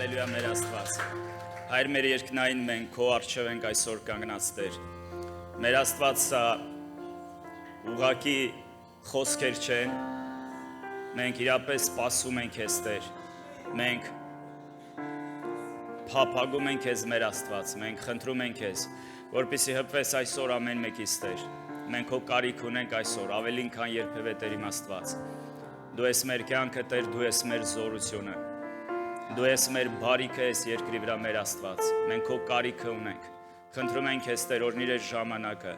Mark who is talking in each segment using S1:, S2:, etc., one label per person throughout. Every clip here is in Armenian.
S1: Հալելույա մեր Աստված։ Հայր մեր երկնային մենք քո առջև ենք այսօր կանգնած Տեր։ Մեր Աստված սա ուղղակի խոսքեր չեն։ Մենք իրապես սպասում ենք քեզ Տեր։ Մենք փափագում ենք քեզ մեր Աստված։ Մենք խնդրում ենք քեզ, որպեսզի հպվես այսօր ամեն մեկից Տեր։ Մենք քո կարիք ունենք այսօր, ավելին քան երբևէ Տեր իմ Աստված։ Դու ես մեր կյանքը Տեր, դու ես մեր զորությունը։ Դու ես մեր բարիքը ես երկրի վրա մեր Աստված։ Մենք քո կարիքը ունենք։ Խնդրում ենք քեզ Տեր, օրհնիր այս ժամանակը։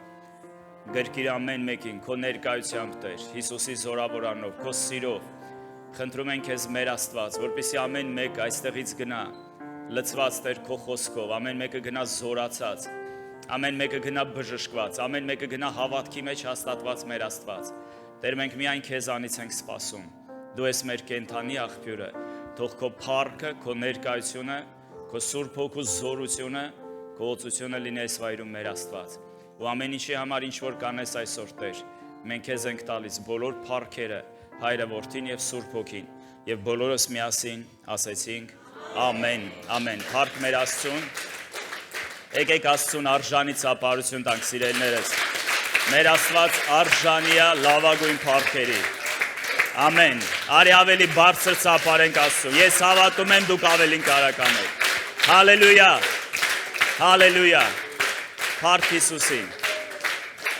S1: Գրկիր ամեն մեկին քո ներկայությամբ Տեր, Հիսուսի զորավոր անունով, քո սիրով։ Խնդրում ենք քեզ մեր Աստված, որպեսզի ամեն մեկ այստեղից գնա լցված Տեր քո խոսքով, ամեն մեկը գնա զորացած, ամեն մեկը գնա բժշկված, ամեն մեկը գնա հավատքի մեջ հաստատված մեր Աստված։ Տեր, մենք միայն քեզանից ենք սպասում։ Դու ես մեր կենթանի աղբյուրը։ Թող քո փառքը, քո ներկայությունը, քո Սուրբ Հոգու զորությունը, քո օծությունը լինի այս վայրում մեր Աստված։ Ու ամեն ինչի համար ինչ որ կանես այսօր Տեր, մենք քեզ ենք տալիս բոլոր փառքերը, Հայրը, Որդին եւ Սուրբ Հոգին, եւ բոլորս միասին ասեցինք ամեն, ամեն։ Փառք մեր Աստծուն։ Եկեք Աստծուն արժանի ծափարություն տանք, սիրելիներս։ Մեր Աստված արժանի է լավագույն փառքերի։ Ամեն։ Արի ավելի բարձր ծափարենք Աստծուն։ Ես հավատում եմ դուք ավելին կարող եք։ Հալելույա։ Հալելույա։ Փառք Հիսուսին։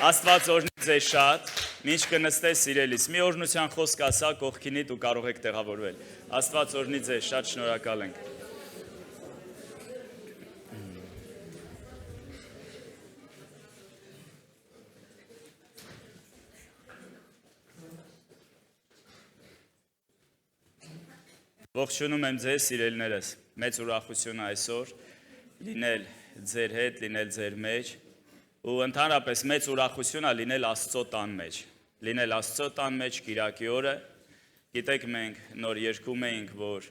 S1: Աստված օրհնի ձեզ շատ։ Մինչ կնստես սիրելիս, մի օրհնության խոսք ասա կողքինի դու կարող եք տեղավորվել։ Աստված օրհնի ձեզ, շատ շնորհակալ ենք։ Ողջունում եմ ձեզ սիրելիներս, մեծ ուրախություն այսօր լինել ձեր հետ, լինել ձեր մեջ ու ընդհանրապես մեծ ուրախություն է լինել Աստծո տան մեջ, լինել Աստծո տան մեջ կիրակի օրը, գիտեք մենք նոր երգում էինք, որ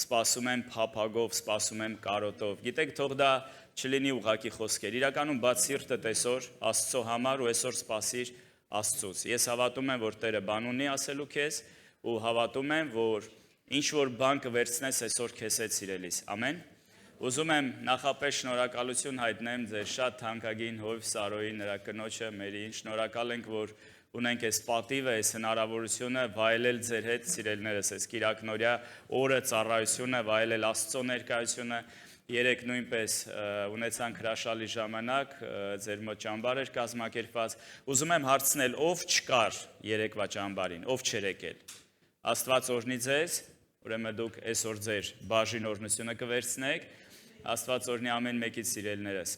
S1: սպասում եմ փափագով, սպասում եմ կարոտով, գիտեք թող դա չլինի ուղղակի խոսքեր, իրականում բաց սիրտդ այսօր Աստծո համար ու այսօր սպասիր Աստծուց, ես հավատում եմ, որ Տերը բան ունի ասելու քեզ ու հավատում եմ, որ ինչ որ բան կվերցնես այսօր քեզ հետ սիրելիս, ամեն։ Ուզում եմ նախապես շնորհակալություն հայտնեմ ձեր շատ թանկագին Հովիվ Սարոյի նրա կնոջը Մերիին, շնորհակալ ենք, որ ունենք այս պատիվը, այս հնարավորությունը վայելել ձեր հետ սիրելիներս, այս կիրակնօրյա օրը ծառայությունը, վայելել Աստծո ներկայությունը, երեք նույնպես ունեցանք հրաշալի ժամանակ, ձեր մոտ ճամբար էր կազմակերպված, ուզում եմ հարցնել, ով չկար երեկվա ճամբարին, ով չէր եկել։ Աստված օրհնի ձեզ, ուրեմն դուք այսօր ձեր բաժին օրհնությունը կվերցնեք, Աստված օրհնի ամեն մեկից սիրելիներս։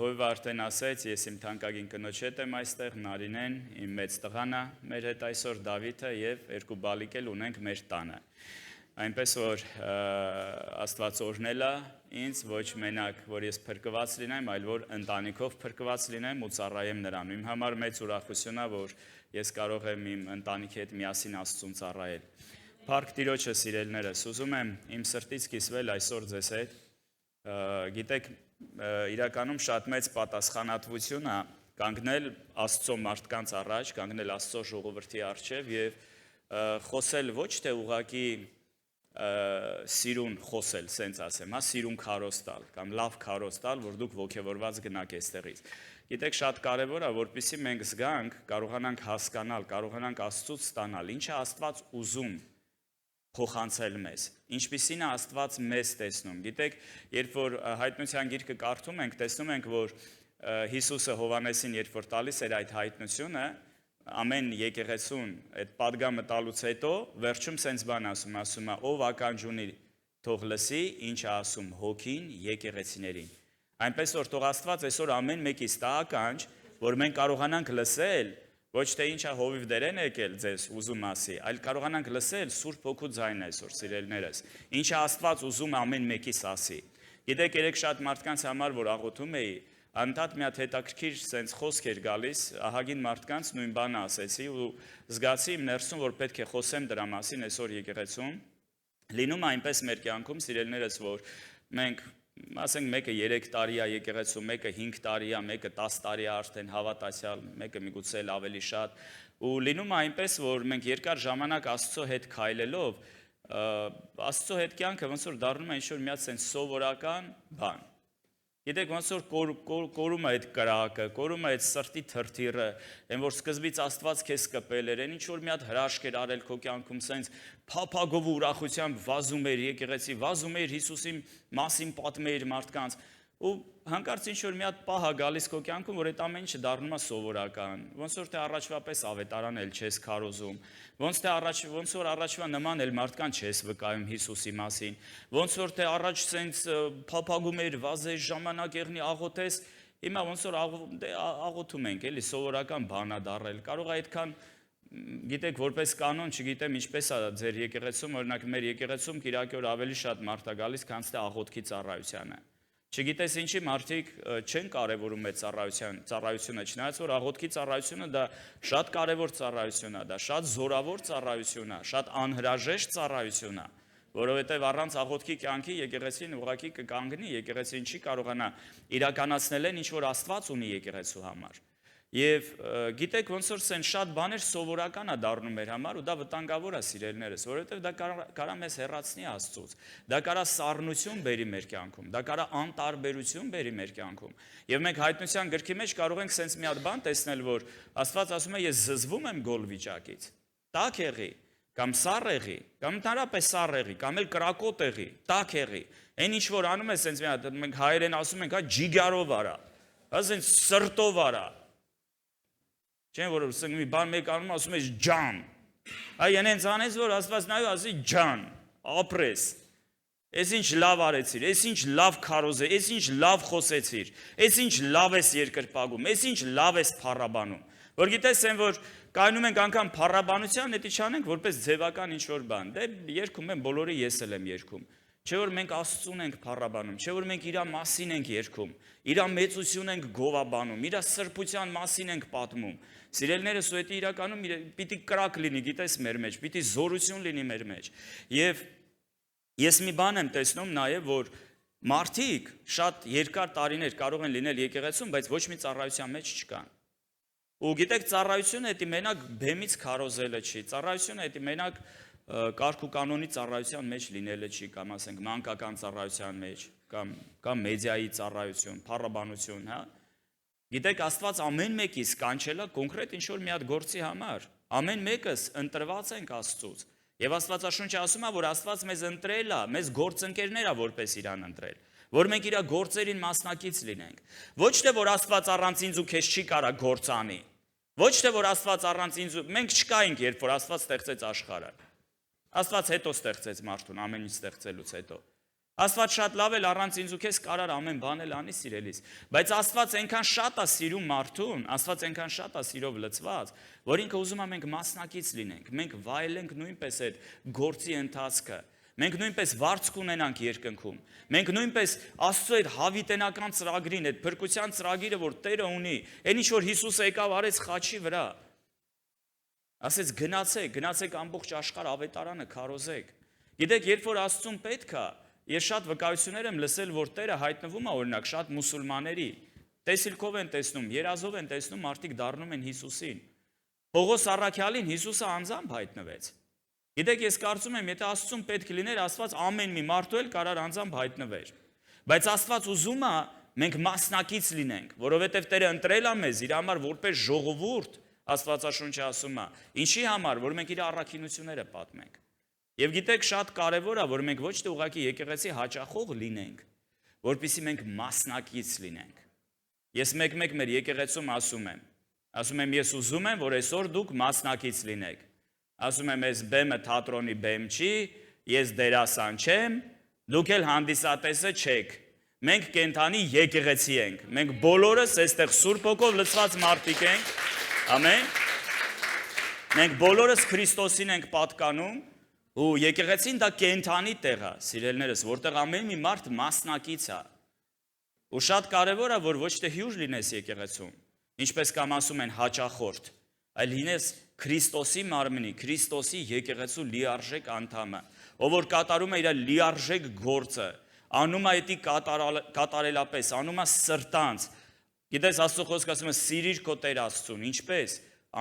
S1: Հովիվը արդեն ասեց, ես իմ թանկագին կնոջ հետ եմ այստեղ, Նարինեն, իմ մեծ տղան է մեր հետ այսօր, Դավիթը եւ երկու բալիկ էլ ունենք մեր տանը։ Այնպես որ Աստված օրհնել է ինձ ոչ մենակ, որ ես փրկված լինեմ, այլ որ ընտանիքով փրկված լինեմ ու ծառայեմ նրան։ Իմ համար մեծ ուրախություն է, որ ես կարող եմ իմ ընտանիքի հետ միասին Աստծուն ծառայել։ Փառք Տիրոջը սիրելիներս, ուզում եմ իմ սրտից կիսվել այսօր ձեզ հետ։ Գիտեք, իրականում շատ մեծ պատասխանատվություն է կանգնել Աստծո մարդկանց առաջ, կանգնել Աստծո ժողովրդի առջև եւ խոսել ոչ թե ուղղակի սիրուն խոսել, սենց ասեմ, սիրուն քարոզ տալ կամ լավ քարոզ տալ, որ դուք ոգևորված գնաք այստեղից։ Գիտեք, շատ կարևոր է, որպեսզի մենք զգանք, կարողանանք հասկանալ, կարողանանք Աստծուց ստանալ, ինչ է Աստված ուզում փոխանցել մեզ, ինչպիսին է Աստված մեզ տեսնում։ Գիտեք, երբ որ հայտնության գիրքը կարդում ենք, տեսնում ենք, որ Հիսուսը Հովհաննեսին երբ որ տալիս էր այդ հայտնությունը, ամեն եկեղեցուն այդ պատգամը տալուց հետո վերջում սենց բան ասում է, ով ականջ ունի, թող լսի, ինչ է ասում Հոգին եկեղեցիներին։ Այնպես որ թող Աստված այսօր ամեն մեկից տա ականջ, որ մենք կարողանանք լսել, ոչ թե ինչա Հովիվ դերեն եկել ձեզ ուզում ասի, այլ կարողանանք լսել Սուրբ Հոգու ձայնը այսօր սիրելիներս։ Ինչա Աստված ուզում ամեն մեկից ասի։ Գիտեք, երեք շատ մարդկանց համար, որ աղոթում էի, անդադ մի հատ հետաքրքիր սենց խոսք էր գալիս, ահագին մարդկանց նույն բանը ասեցի ու զգացի իմ ներսում, որ պետք է խոսեմ դրա մասին այսօր եկեղեցում։ Լինում է այնպես մեր կյանքում սիրելիներս, որ մենք ասենք մեկը 3 տարի է եկեղեցու, մեկը 5 տարի է, մեկը 10 տարի է արդեն հավատացյալ, մեկը միգուցե ավելի շատ, ու լինում է այնպես, որ մենք երկար ժամանակ Աստծո հետ քայլելով Աստծո հետ կյանքը ոնց որ դառնում է ինչ-որ մի հատ sense սովորական բան։ Գիտեք, ոնց որ կորում է այդ կրակը, կորում է այդ սրտի թրթիռը, այն որ սկզբից Աստված քեզ կպել էր, այն ինչ որ մի հատ հրաշք էր արել քո կյանքում, sense փափագով ու ուրախությամբ վազում էր եկեղեցի, վազում էր Հիսուսի մասին պատմել էր մարդկանց, ու հանկարծ ինչ որ մի հատ պահ է գալիս քո կյանքում, որ այդ ամեն ինչը դառնում է սովորական, ոնց որ թե առաջվա պես ավետարան էլ չես քարոզում, ոնց որ առաջվա նման էլ մարդկան չես վկայում Հիսուսի մասին, ոնց որ թե առաջ սենց փափագում էր վազես ժամանակ եղնի աղոթես, հիմա ոնց որ աղոթում ենք, էլի սովորական բան է դառել, կարող է այդքան գիտեք, որպես կանոն, չգիտեմ ինչպես է ձեր եկեղեցում, օրինակ մեր եկեղեցում կիրակի օր ավելի շատ մարդ է գալիս, քան թե աղոթքի ծառայությանը։ Չգիտես ինչի մարդիկ չեն կարևորում այդ ծառայությունը, չնայած որ աղոթքի ծառայությունը դա շատ կարևոր ծառայություն է, դա շատ զորավոր ծառայություն է, շատ անհրաժեշտ ծառայություն է, որովհետև առանց աղոթքի կյանքի եկեղեցին ուղղակի կկանգնի, եկեղեցին չի կարողանա իրականացնել այն ինչ որ Աստված ունի եկեղեցու համար։ Եվ գիտեք ոնց որ սեն շատ բաներ սովորական է դառնում մեր համար ու դա վտանգավոր է սիրելիներս, որովհետև դա կարա մեզ հեռացնի Աստծուց, դա կարա սառնություն բերի մեր կյանքում, դա կարա անտարբերություն բերի մեր կյանքում։ Եվ մենք հայտնության գրքի մեջ կարող ենք սենց մի հատ բան տեսնել, որ Աստված ասում է ես զզվում եմ գոլ վիճակից, տաք եղի, կամ սառ եղի, կամ ընդհանրապես սառ եղի, կամ էլ կրակոտ եղի, տաք եղի, այն ինչ որ անում է սենց մի հատ մենք հայերեն ասում ենք, հա ջիգարով արա, հա սենց սրտով արա։ Չեն որ մի բան մեկ անում ասում ես ջան, այ ենենց անես որ Աստված նայում ասի ջան, ապրես, ես ինչ լավ արեցիր, ես ինչ լավ քարոզ է, ես ինչ լավ խոսեցիր, ես ինչ լավ ես երկրպագում, ես ինչ լավ ես փառաբանում, որ գիտես են որ կայնում ենք անգամ փառաբանության, դա չանենք որպես ձևական ինչ-որ բան, դե երգում են բոլորը ես էլ եմ երգում, չէ որ մենք Աստծուն ենք փառաբանում, չէ որ մենք իր մասին ենք երգում, իր մեծություն ենք գովաբանում, իր սրբության մասին ենք պատմում։ Սիրելիներս ու դա իրականում պիտի կրակ լինի, գիտես մեր մեջ, պիտի զորություն լինի մեր մեջ։ Եվ ես մի բան եմ տեսնում նաև, որ մարդիկ շատ երկար տարիներ կարող են լինել եկեղեցում, բայց ոչ մի ծառայության մեջ չկան։ Ու գիտեք, ծառայությունը դա մենակ բեմից քարոզելը չի, ծառայությունը դա մենակ կարգ ու կանոնի ծառայության մեջ լինելը չի, կամ ասենք մանկական ծառայության մեջ, կամ մեդիայի ծառայություն, փառաբանություն, հա։ Գիտեք, Աստված ամեն մեկից կանչել է կոնկրետ ինչ-որ մի հատ գործի համար։ Ամեն մեկս ընտրված ենք Աստծուց։ Եվ Աստվածաշունչը ասում է, որ Աստված մեզ ընտրել է, մեզ գործընկերներ է որպես իրան ընտրել, որ մենք իր գործերին մասնակից լինենք։ Ոչ թե որ Աստված առանց ինձ ու քեզ չի կարա գործ անի։ Ոչ թե որ Աստված առանց ինձ ու մենք չկայինք, երբ որ Աստված ստեղծեց աշխարհը։ Աստված հետո ստեղծեց մարդուն, ամեն ինչ ստեղծելուց հետո։ Աստված շատ լավ էլ առանց ինձ ու քեզ կարար ամեն բան էլ անի սիրելիս, բայց Աստված այնքան շատ է սիրում մարդուն, Աստված այնքան շատ է սիրով լցված, որ ինքը ուզում է մենք մասնակից լինենք, մենք վայելենք նույնպես այդ գործի ընթացքը, մենք նույնպես վարձք ունենանք երկնքում, մենք նույնպես Աստծո այդ հավիտենական ծրագրին, այդ փրկության ծրագիրը, որ Տերը ունի, այն ինչ որ Հիսուսը եկավ արեց խաչի վրա, ասեց գնացեք ամբողջ աշխարհ ավետարանը քարոզեք։ Գիտեք, երբ որ Աստծուն պետք է, ես շատ վկայություններ եմ լսել, որ Տերը հայտնվում է օրինակ շատ մուսուլմանների, տեսիլքով են տեսնում, երազով են տեսնում, մարդիկ դառնում են Հիսուսին։ Պողոս առաքյալին Հիսուսը անձամբ հայտնվեց։ Գիտեք, ես կարծում եմ, եթե Աստծուն պետք լիներ, Աստված ամեն մի մարդու էլ կարար անձամբ հայտնվեր։ Բայց Աստված ուզում է մենք մասնակից լինենք, որովհետև Տերը ընտրել է մեզ իր համար որպես ժողովուրդ, Աստվածաշունչը ասում է, ինչի համար, որ մենք իր առաքինությունները պատմենք։ Եվ գիտեք, շատ կարևոր է, որ մենք ոչ թե ուղղակի եկեղեցի հաճախող լինենք, որպեսզի մենք մասնակից լինենք։ Ես մեկ-մեկ մեր եկեղեցում ասում եմ, ես ուզում եմ, որ այսօր դուք մասնակից լինեք։ Ասում եմ, այս բեմը թատրոնի բեմ չի, ես դերասան չեմ, դուք էլ հանդիսատեսը չեք։ Մենք կենդանի եկեղեցի ենք։ Մենք բոլորս այստեղ Սուրբ Հոգով լցված մարդիկ ենք։ Ամեն։ Մենք բոլորս Քրիստոսին ենք պատկանում ու եկեղեցին դա կենդանի տեղ է, սիրելիներս, որտեղ ամեն մի մարդ մասնակից է։ Ու շատ կարևոր է, որ ոչ թե հյուր լինես եկեղեցում, ինչպես կամ ասում են հաճախորդ, այլ լինես Քրիստոսի մարմնի, Քրիստոսի եկեղեցու լիարժեք անդամը, ով որ կատարում է իր լիարժեք գործը, անում է դա կատարելապես, անում է սրտանց։ Գիտես, Աստծո խոսքը ասում է սիրիր քո Տեր Աստծուն, ինչպես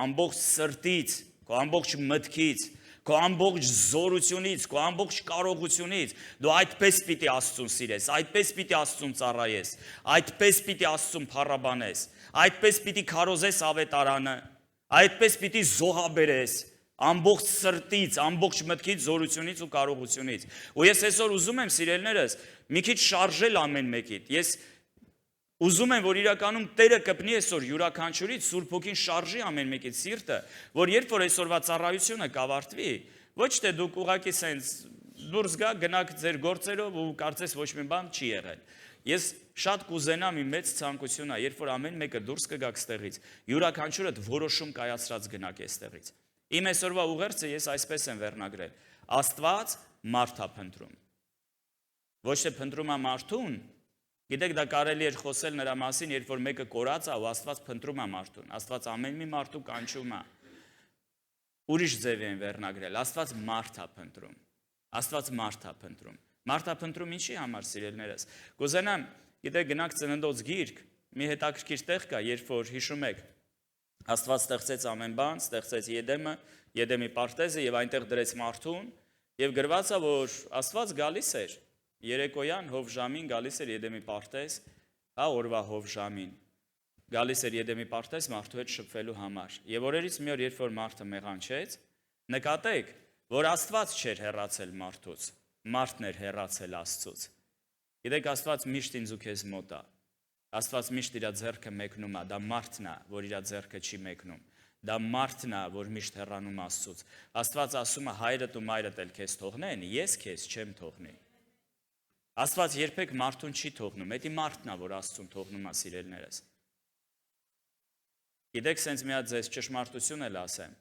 S1: ամբողջ սրտից, քո ամբողջ մտքից, քո ամբողջ զորությունից, քո ամբողջ կարողությունից դու այդպես պիտի Աստծուն սիրես, այդպես պիտի Աստծուն ծառայես, այդպես պիտի Աստծուն փառաբանես, այդպես պիտի քարոզես ավետարանը, այդպես պիտի զոհաբերես ամբողջ սրտից, ամբողջ մտքից, զորությունից ու կարողությունից։ Ու ես այսօր ուզում եմ, սիրելիներս, մի քիչ շարժել ամեն մեկիդ։ Ես ուզում եմ, որ իրականում Տերը կպնի այսօր յուրաքանչյուրից Սուրբ Հոգին շարժի ամեն մեկիդ սիրտը, որ երբ որ այսօրվա ծառայությունը կավարտվի, ոչ թե դուք ուղղակի սենց դուրս գնաք ձեր գործերով ու կարծես ոչ մի բան չի եղել։ Ես շատ կուզենամ իմ մեծ ցանկությունն է, երբ որ ամեն մեկը դուրս կգաք ստեղից, յուրաքանչյուրդ որոշում կայացրած գնաք այստեղից։ Իմ այսօրվա ուղերձը ես այսպես եմ վերնագրել. Աստված մարդ է փնտրում։ Ոչ թե փնտրում է մարդուն, գիտեք դա կարելի է խոսել նրա մասին, երբ որ մեկը կորած է ու Աստված փնտրում է մարդուն։ Աստված ամեն մի մարդու կանչում է։ Ուրիշ ձև են վերնագրել. Աստված մարդ է փնտրում։ Աստված մարդ է փնտրում։ Մարդ է փնտրում ինչի համար, սիրելիներս։ Կուզենամ, գիտեք, գնանք Ծննդոց գիրք, մի հետաքրքիր տեղ կա, երբ որ հիշում եք, Աստված ստեղծեց ամեն բան, ստեղծեց Եդեմը, Եդեմի պարտեզը եւ այնտեղ դրեց մարդուն եւ գրված է, որ Աստված գալիս էր երեկոյան հով ժամին գալիս էր Եդեմի պարտեզ, օրվա հով ժամին գալիս էր Եդեմի պարտեզ մարդու հետ շփվելու համար։ Եվ օրերից մի օր, երբ որ մարդը մեղանչեց, նկատեք, որ Աստված չէր հեռացել մարդուց, մարդն էր հեռացել Աստծուց։ Գիտեք, Աստված միշտ ինձ ու քեզ մոտ է։ Աստված միշտ իր ձեռքը մեկնում է, դա մարդն է, որ իր ձեռքը չի մեկնում։ Դա մարդն է, որ միշտ հեռանում Աստծուց։ Աստված ասում է՝ հայրդ ու մայրդ էլ քեզ թողնեն, ես քեզ չեմ թողնի։ Աստված երբեք մարդուն չի թողնում, դա մարդն է, որ Աստծուն թողնում է, սիրելիներս։ Գիտեք, սենց մի հատ ձեզ ճշմարտություն էլ ասեմ։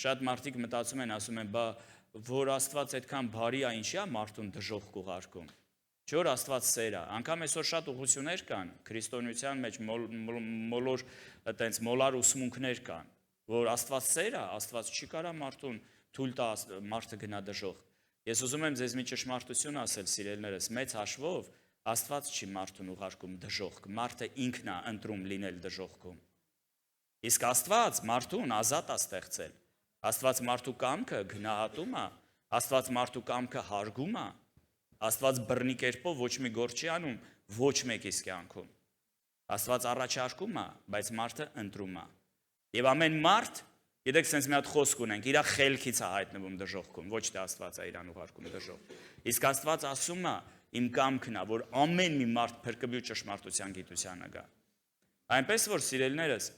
S1: Շատ մարդիկ մտածում են, ասում են, բա որ Աստված այդքան բարի է, ինչի է մարդուն դժոխք կուղարկում։ Չէ՞ որ Աստված սեր է։ Անգամ այսօր շատ ուղղություններ կան, քրիստոնեության մեջ մոլոր այտենց մոլար ուսմունքներ կան, որ Աստված սեր է, Աստված չի կարա մարդուն թույլ տա մարդը գնա դժոխք։ Ես ուզում եմ ձեզ մի ճշմարտություն ասել, սիրելիներս, մեծ հաշվով Աստված չի մարդուն ուղարկում դժոխք, մարդը ինքն է ընտրում լինել դժոխքում։ Իսկ Աստված մարդուն ազատ է ստեղծել։ Աստված մարդու կամքը գնահատում է, Աստված մարդու կամքը հարգում է։ Աստված բռնի կերպով ոչ մի գործ չի անում ոչ մեկիս կյանքում։ Աստված առաջարկում է, բայց մարդը ընտրում է։ Եվ ամեն մարդ, գիտեք, sense մի հատ խոսք ունենք, իր խելքից է հայտնվում դժոխքում, ոչ թե Աստված է իրան ուղարկում դժոխք։ Իսկ Աստված ասում է, իմ կամքն է, որ ամեն մի մարդ փրկվի ու ճշմարտության գիտությանը գա։ Այնպես որ, սիրելիներս,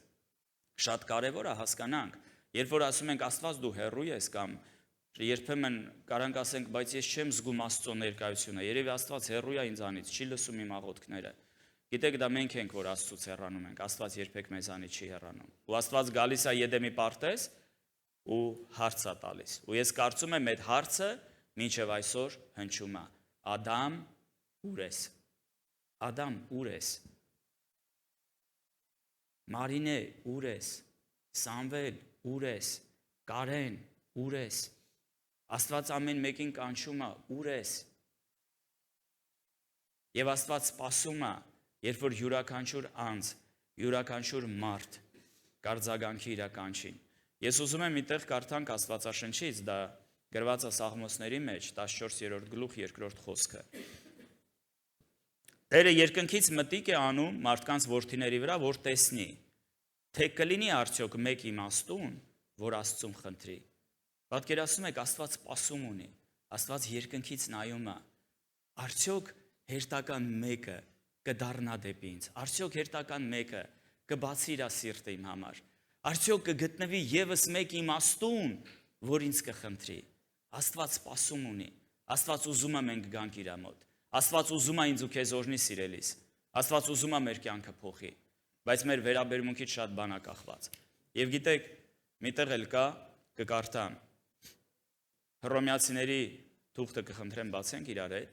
S1: շատ կարևոր է հասկանանք, երբ որ ասում ենք Աստված դու հեռու ես կամ երբեմն կարանք ասենք, բայց ես չեմ զգում Աստծո ներկայությունը, երևի Աստված հեռու է ինձանից, չի լսում իմ աղոթքները։ Գիտեք, դա մենք ենք, որ Աստծուց հեռանում ենք, Աստված երբեք մեզանից չի հեռանում։ Ու Աստված գալիս է Եդեմի պարտեզ ու հարց է տալիս։ Ու ես կարծում եմ, այդ հարցը մինչև այսօր հնչում է. Ադամ, ուր ես։ Ադամ, ուր ես։ Մարինե, ուր ես։ Սամվել, ուր ես։ Կարեն, ուր ես։ Աստված ամեն մեկին կանչում է, ուր ես։ Եվ Աստված սպասում է, երբ որ յուրաքանչյուր անձ, յուրաքանչյուր մարդ կարձագանքի իր կանչին։ Ես ուզում եմ միտեղ կարդանք Աստվածաշնչից, դա գրված է Սաղմոսների մեջ, 14-րդ գլուխ 2-րդ խոսքը։ Տերը երկնքից մտիկ է անում մարդկանց որդիների վրա, որ տեսնի, թե կլինի արդյոք մեկ իմաստուն, որ Աստծուն խնդրի։ Պատկերացնում եք, Աստված սպասում ունի, Աստված երկնքից նայում է, արդյոք հերթական մեկը կդառնա դեպի ինձ, արդյոք հերթական մեկը կբացի իր սիրտը իմ համար, արդյոք կգտնվի ևս մեկ իմաստուն, որ ինձ կխնդրի։ Աստված սպասում ունի, Աստված ուզում է մենք գանք իր մոտ, Աստված ուզում է ինձ ու քեզ օրհնի սիրելիս, Աստված ուզում է մեր կյանքը փոխի, բայց մեր վերաբերմունքից շատ բան է կախված։ Եվ գիտեք, միտեղ էլ կա, կկարդամ Հռոմեացիների թուղթը կխնդրեմ բացենք իրար հետ։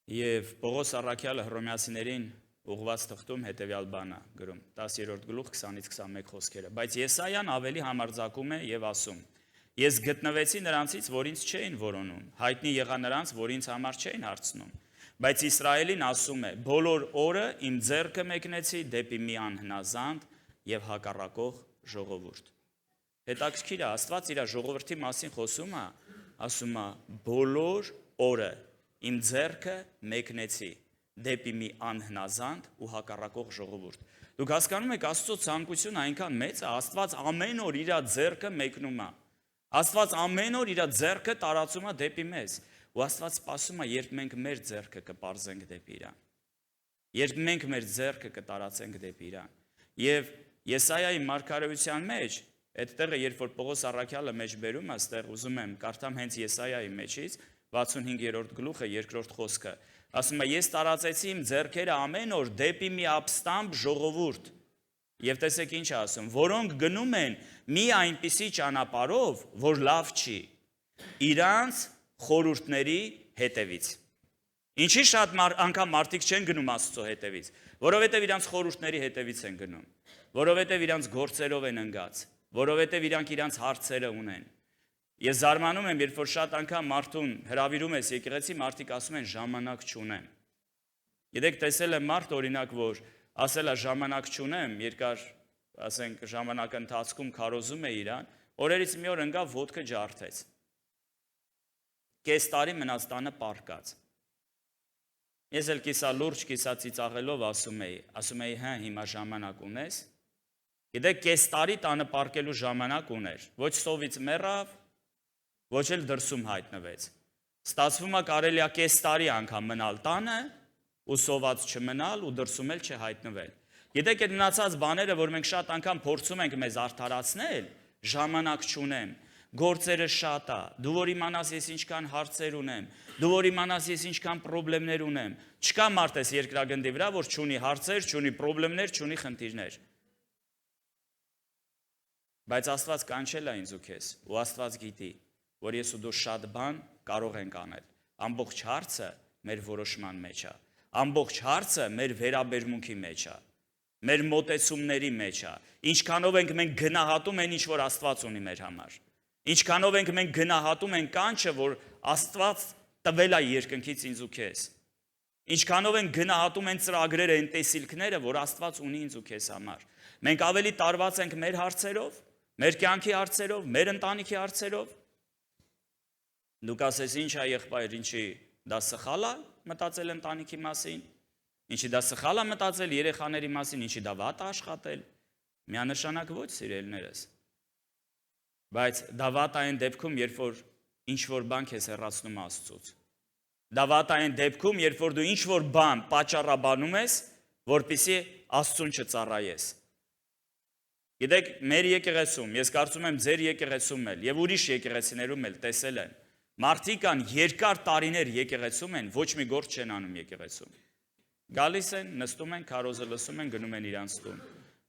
S1: Եվ Պողոս առաքյալը Հռոմեացիներին ուղղված թղթում հետևյալ բանը գրում 10-րդ գլուխ 20-ից 21 խոսքերը։ Բայց Եսայան ավելի համարձակում է եւ ասում. Ես գտնվեցի նրանցից, որ ինձ չէին որոնում, հայտնի եղա նրանց, որ ինձ համար չէին հարցնում։ Բայց Իսրայելին ասում է. բոլոր օրը իմ ձեռքը մեկնեցի դեպի մի անհնազանդ եւ հակառակող ժողովուրդ։ Հետաքրքիր է, Աստված իր ժողովրդի մասին խոսում է, ասում է. բոլոր օրը իմ ձեռքը մեկնեցի դեպի մի անհնազանդ ու հակառակող ժողովուրդ։ Դուք հասկանում եք, Աստծո ցանկությունը այնքան մեծ է, Աստված ամեն օր իր ձեռքը մեկնում է։ Աստված ամեն օր իր ձեռքը տարածում է դեպի մեզ։ Ու Աստված սպասում է, երբ մենք մեր ձեռքը կպարզենք դեպի իրան։ Երբ մենք մեր ձեռքը կտարածենք դեպի իրան։ Եվ Եսայայի մարգարեության մեջ, այդտեղը երբ որ Պողոս առաքյալը մեջ բերում է, այստեղ ուզում եմ կարդամ հենց Եսայայի մեջից 65-րդ գլուխը 2-րդ խոսքը։ Ասում է. ես տարածեցի իմ ձեռքերը ամեն օր դեպի մի ապստամբ ժողովուրդ։ Եվ տեսեք ինչ է ասում, որոնք գնում են մի այնպիսի ճանապարհով, որ լավ չի, իրանց խորհուրդների հետևից։ Ինչի շատ անգամ մարդիկ չեն գնում Աստծո հետևից, որովհետև իրանց խորհուրդների հետևից են գնում, որովհետև իրանց գործերով են ընկած, որովհետև իրանք իրանց հարցերը ունեն։ Ես զարմանում եմ, երբ որ շատ անգամ մարդուն հրավիրում ես եկեղեցի, մարդիկ ասում են ժամանակ չունեմ։ Գիտեք, տեսել եմ մարդ օրինակ, որ ասել է ժամանակ չունեմ, երկար, ասենք, ժամանակը ընթացքում քարոզում է իրան, օրերից մի օր ընկավ ոտքը ջարդեց։ Կես տարի մնաց տանը պառկած։ Ես էլ կիսա լուրջ, կիսա ծիծաղելով ասում էի, հա, հիմա ժամանակ ունես։ Գիտեք, կես տարի տանը պառկելու ժամանակ ուներ, ոչ սովից մեռավ, ոչ էլ դրսում հայտնվեց։ Ստացվում է կարելի է կես տարի անգամ մնալ տանը ու սոված չմնալ ու դրսում էլ չհայտնվել։ Գիտեք, այդ մնացած բաները, որ մենք շատ անգամ փորձում ենք մեզ արդարացնել, ժամանակ չունեմ, գործերը շատ է, դու որ իմանաս ես ինչքան հարցեր ունեմ, դու որ իմանաս ես ինչքան խնդիրներ ունեմ, չկա մարդ էս երկրագնդի վրա, որ չունի հարցեր, չունի խնդիրներ, չունի խնդիրներ։ Բայց Աստված կանչել է ինձ ու քեզ, ու Աստված գիտի, որ ես ու դու շատ բան կարող ենք անել։ Ամբողջ հարցը մեր որոշման մեջ է, ամբողջ հարցը մեր վերաբերմունքի մեջ է, մեր մոտեցումների մեջ է, ինչքանով ենք մենք գնահատում այն, ինչ որ Աստված ունի մեր համար, ինչքանով ենք մենք գնահատում այն կանչը, որ Աստված տվել է երկնքից ինձ ու քեզ, ինչքանով ենք գնահատում այն ծրագրերը, այն տեսիլքները, որ Աստված ունի ինձ ու քեզ համար։ Մենք ավելի տարված ենք մեր հարցերով, մեր կյանքի հարցերով, մեր ընտանիքի հարցերով։ Դուք ասես, ինչ է եղբայր, ինչի դա սխալ է մտածել ընտանիքի մասին, ինչի դա սխալ է մտածել երեխաների մասին, ինչի դա վատ է աշխատել։ Միանշանակ ոչ, սիրելիներս։ Բայց դա վատ է այն դեպքում, երբ որ ինչ որ բան քեզ հեռացնում Աստծուց։ Դա վատ է այն դեպքում, երբ որ դու ինչ որ բան պատճառաբանում ես, որպեսզի Աստծուն չծառայես։ Գիտեք, մեր եկեղեցում, ես կարծում եմ ձեր եկեղեցում էլ եւ ուրիշ եկեղեցիներում էլ տեսել եմ, մարդիկ կան երկար տարիներ եկեղեցում են, ոչ մի գործ չեն անում եկեղեցում։ Գալիս են, նստում են, քարոզը լսում են, գնում են իրանց տուն։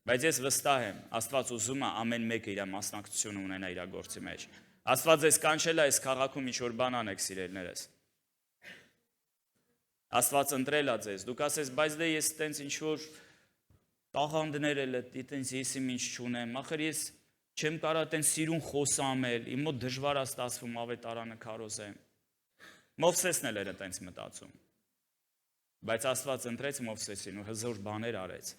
S1: Բայց ես վստահ եմ, Աստված ուզում է ամեն մեկը իր մասնակցությունը ունենա իր գործի մեջ։ Աստված ձեզ կանչել է այս քաղաքում ինչ որ բան անեք, սիրելիներս։ Աստված ընտրել է ձեզ։ Դուք ասես, բայց դե ես տենց ինչ որ տաղանդներ էլ է, տենց ես իմ ինչ չունեմ, ախր ես չեմ կարա տենց սիրուն խոսամ էլ, իմ մոտ դժվար է ստացվում ավետարանը քարոզեմ։ Մովսեսն էլ էր տենց մտածում։ Բայց Աստված ընտրեց Մովսեսին ու հզոր բաներ արեց։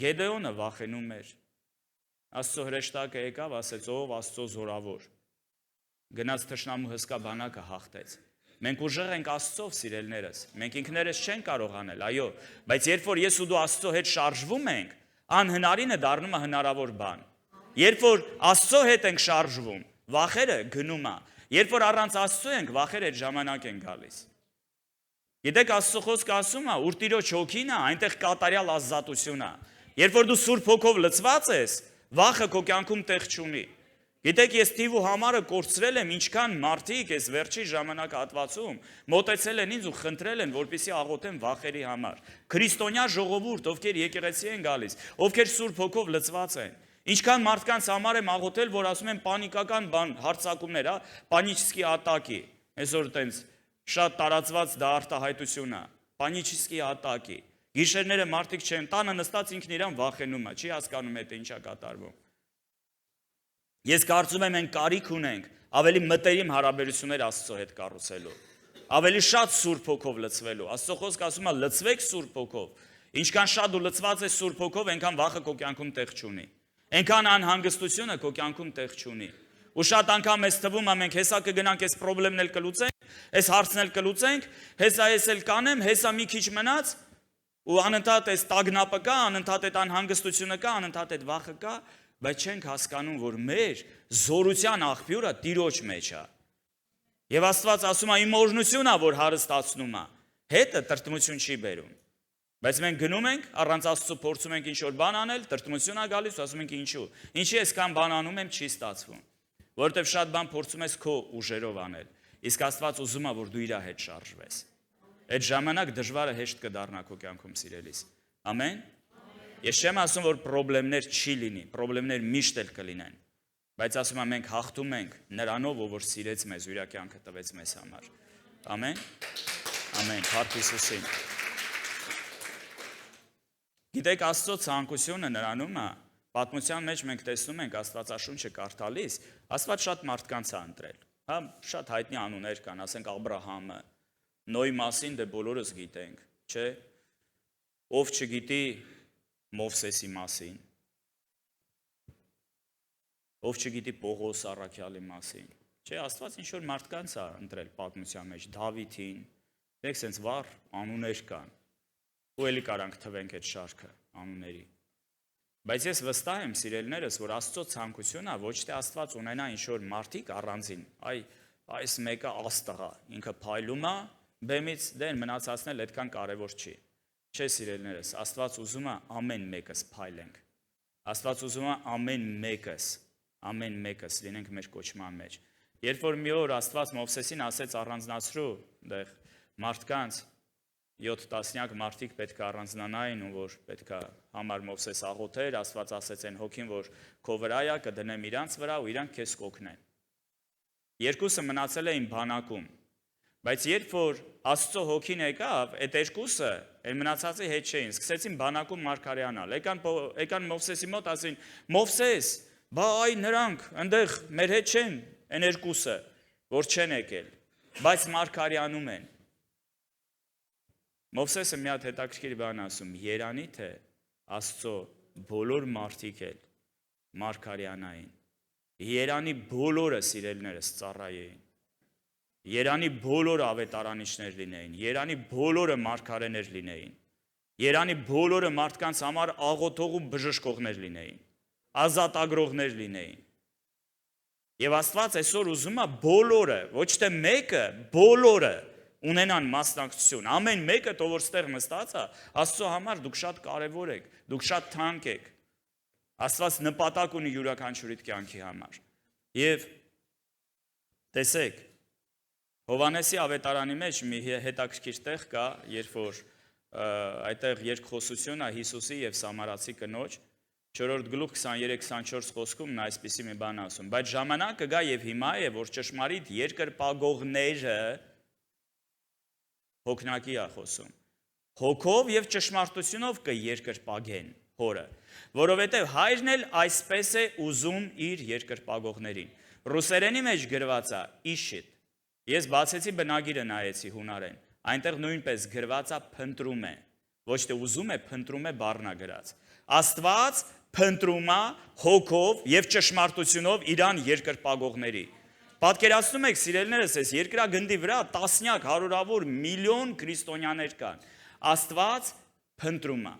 S1: Գեդեոնը վախենում էր։ Աստծո հրեշտակը եկավ, ասեց, ով Աստծո զորավոր։ Գնաց թշնամու հսկա բանակը հաղթեց։ Մենք ուժեղ ենք Աստծով, սիրելիներս։ Մենք ինքներս չենք կարող անել, այո, բայց երբ որ ես ու դու Աստծո հետ շարժվում ենք, անհնարինը դառնում է հնարավոր բան։ Երբ որ Աստծո հետ ենք շարժվում, վախերը գնում է։ Երբ որ առանց Աստծո ենք, վախերը այդ ժամանակ են գալիս։ Գիտեք, Աստծո խոսքը ասում է, ուր Տիրոջ հոգին է, այնտեղ կատարյալ ազատություն է։ Երբ որ դու Սուրբ Հոգով լցված ես, վախը քո կյանքում տեղ չունի։ Գիտեք, ես թիվ ու համարը կորցրել եմ, ինչքան մարդիկ այս վերջի ժամանակահատվածում մոտեցել են ինձ ու խնդրել են, որպեսզի աղոթեմ վախերի համար։ Քրիստոնյա ժողովուրդ, ովքեր եկեղեցի են գալիս, ովքեր Սուրբ Հոգով լցված են։ Ինչքան մարդկանց համար եմ աղոթել, որ ասում են պանիկական բան, հարձակումներ, պանիչսկի ատակի։ Այսօր տենց շատ տարածված դա արտահայտություն է, պանիչսկի ատակի։ Գիշերները մարդիկ չեն, տանը նստած ինքն իրան վախենում է, չի հասկանում է, թե ինչ է կատարվում։ Ես կարծում եմ, մենք կարիք ունենք ավելի մտերիմ հարաբերություններ Աստծո հետ կառուցելու, ավելի շատ Սուրբ Հոգով լցվելու։ Աստծո խոսքը ասում է լցվեք Սուրբ Հոգով։ Ինչքան շատ դու լցված ես Սուրբ Հոգով, այնքան վախը քո կյանքում տեղ չունի։ Այնքան անհանգստությունը քո կյանքում տեղ չունի։ Ու շատ անգամ ես թվում է մենք հեսա կգնանք այս խնդիրն էլ կլուծենք, այս հարցն էլ կլուծենք, հեսա ես էլ կանեմ, հեսա մի քիչ մնաց, ու անընդհատ այս տագնապը կա, անընդհատ այդ անհանգստությունը կա, անընդհատ այդ վախը կա, բայց չենք հասկանում, որ մեր զորության աղբյուրը Տիրոջ մեջ է։ Եվ Աստված ասում է իմ օրհնությունն է, որ հարստացնում է, հետը տրտմություն չի բերում։ Բայց մենք գնում ենք, առանց Աստծո փորձում ենք ինչ-որ բան անել, տրտմություն է գալիս ու ասում ենք ինչու։ Ինչի այսքան բան անում եմ, չի ստացվում։ Որովհետև շատ բան փորձում ես քո ուժերով անել։ Իսկ Աստված ուզում է, որ դու իր հետ շարժվես։ Այդ ժամանակ դժվարը հեշտ կդառնա քո կյանքում, սիրելիս։ Ամեն։ Ես չեմ ասում, որ խնդիրներ չի լինի, խնդիրներ միշտ էլ կլինեն։ Բայց ասում եմ, մենք հաղթում ենք նրանով, որ սիրեց մեզ ու իր կյանքը տվեց մեզ համար։ Ամեն։ Ամեն։ Փառք Հիսուսին։ Գիտեք, Աստծո ցանկությունը նրանում է, պատմության մեջ մենք տեսնում ենք Աստվածաշունչը կարդալիս, Աստված շատ մարդկանց է ընտրել։ Հա, շատ հայտնի անուններ կան, ասենք Աբրահամը, Նոյի մասին դե բոլորս գիտենք, չէ՞։ Ով չգիտի Մովսեսի մասին, ով չգիտի Պողոս առաքյալի մասին, չէ՞, Աստված ինչ-որ մարդկանց է ընտրել պատմության մեջ, Դավիթին, դեք սենց վառ անուններ կան, ու էլի կարանք թվենք այդ շարքը անունների։ Բայց ես վստահ եմ, սիրելիներս, որ Աստծո ցանկությունն է ոչ թե Աստված ունենա ինչ-որ մարդիկ առանձին, այս մեկը աստղ է, ինքը փայլում է, բեմից դեն մնացածն էլ այդքան կարևոր չի։ Չէ, սիրելիներս, Աստված ուզում է ամեն մեկս փայլենք։ Աստված ուզում է ամեն մեկս լինենք մեր կոչման մեջ։ Երբ որ մի օր Աստված Մովսեսին ասեց առանձնացրու, դեղ մարդկանց 7 տասնյակ մարդիկ պետք է առանձնանային ու որ պետք է համար Մովսես աղոթեր, Աստված ասեց այն հոգին, որ քո վրա է, կդնեմ իրանց վրա ու իրանք քեզ կօգնեն։ Երկուսը մնացել էին բանակում։ Բայց երբ որ Աստծո հոգին եկավ, այդ երկուսը այն մնացածի հետ չէին, սկսեցին բանակում մարգարեանալ։ Եկան Մովսեսի մոտ, ասին. Մովսես, բա այ նրանք այնտեղ մեր հետ չեն, այն երկուսը, որ չեն եկել, բայց մարգարեանում են։ Մովսեսը մի հատ հետաքրքիր բան ասում. երանի թե Աստծո բոլոր մարդիկ էլ մարգարեանային։ Երանի բոլորը սիրելիներս ծառայեին։ Երանի բոլորը ավետարանիչներ լինեին, երանի բոլորը մարգարեներ լինեին, երանի բոլորը մարդկանց համար աղոթող ու բժշկողներ լինեին, ազատագրողներ լինեին։ Եվ Աստված այսօր ուզում է բոլորը, ոչ թե մեկը, բոլորը ունենան մասնակցություն։ Ամեն մեկը, ով որ ստեղ նստած է, Աստծո համար դուք շատ կարևոր եք, դուք շատ թանկ եք։ Աստված նպատակ ունի յուրաքանչյուրիդ կյանքի համար։ Եվ տեսեք, Հովհաննեսի ավետարանի մեջ մի հետաքրքիր տեղ կա, երբ որ այդտեղ երկխոսություն է Հիսուսի եւ Սամարացի կնոջ, 4-րդ գլուխ 23-24 խոսքում նա այսպիսի մի բան ասում. բայց ժամանակը գա եւ հիմա է, որ ճշմարիտ երկրպագողները հոգնակի է խոսում, հոգով եւ ճշմարտությունով կերկրպագեն հորը, որովհետեւ հայրն էլ այսպես է ուզում իր երկրպագողներին։ Ռուսերենի մեջ գրված է իշիտ։ Ես բացեցի բնագիրը նայեցի հունարեն, այնտեղ նույնպես գրված է փնտրում է, ոչ թե ուզում է, փնտրում է բառնա գրած։ Աստված փնտրում է հոգով եւ ճշմարտությունով իրան երկրպագողների։ Պատկերացնում եք, սիրելիներս, այս երկրագնդի վրա տասնյակ, հարյուրավոր, միլիոն քրիստոնյաներ կան։ Աստված փնտրում է։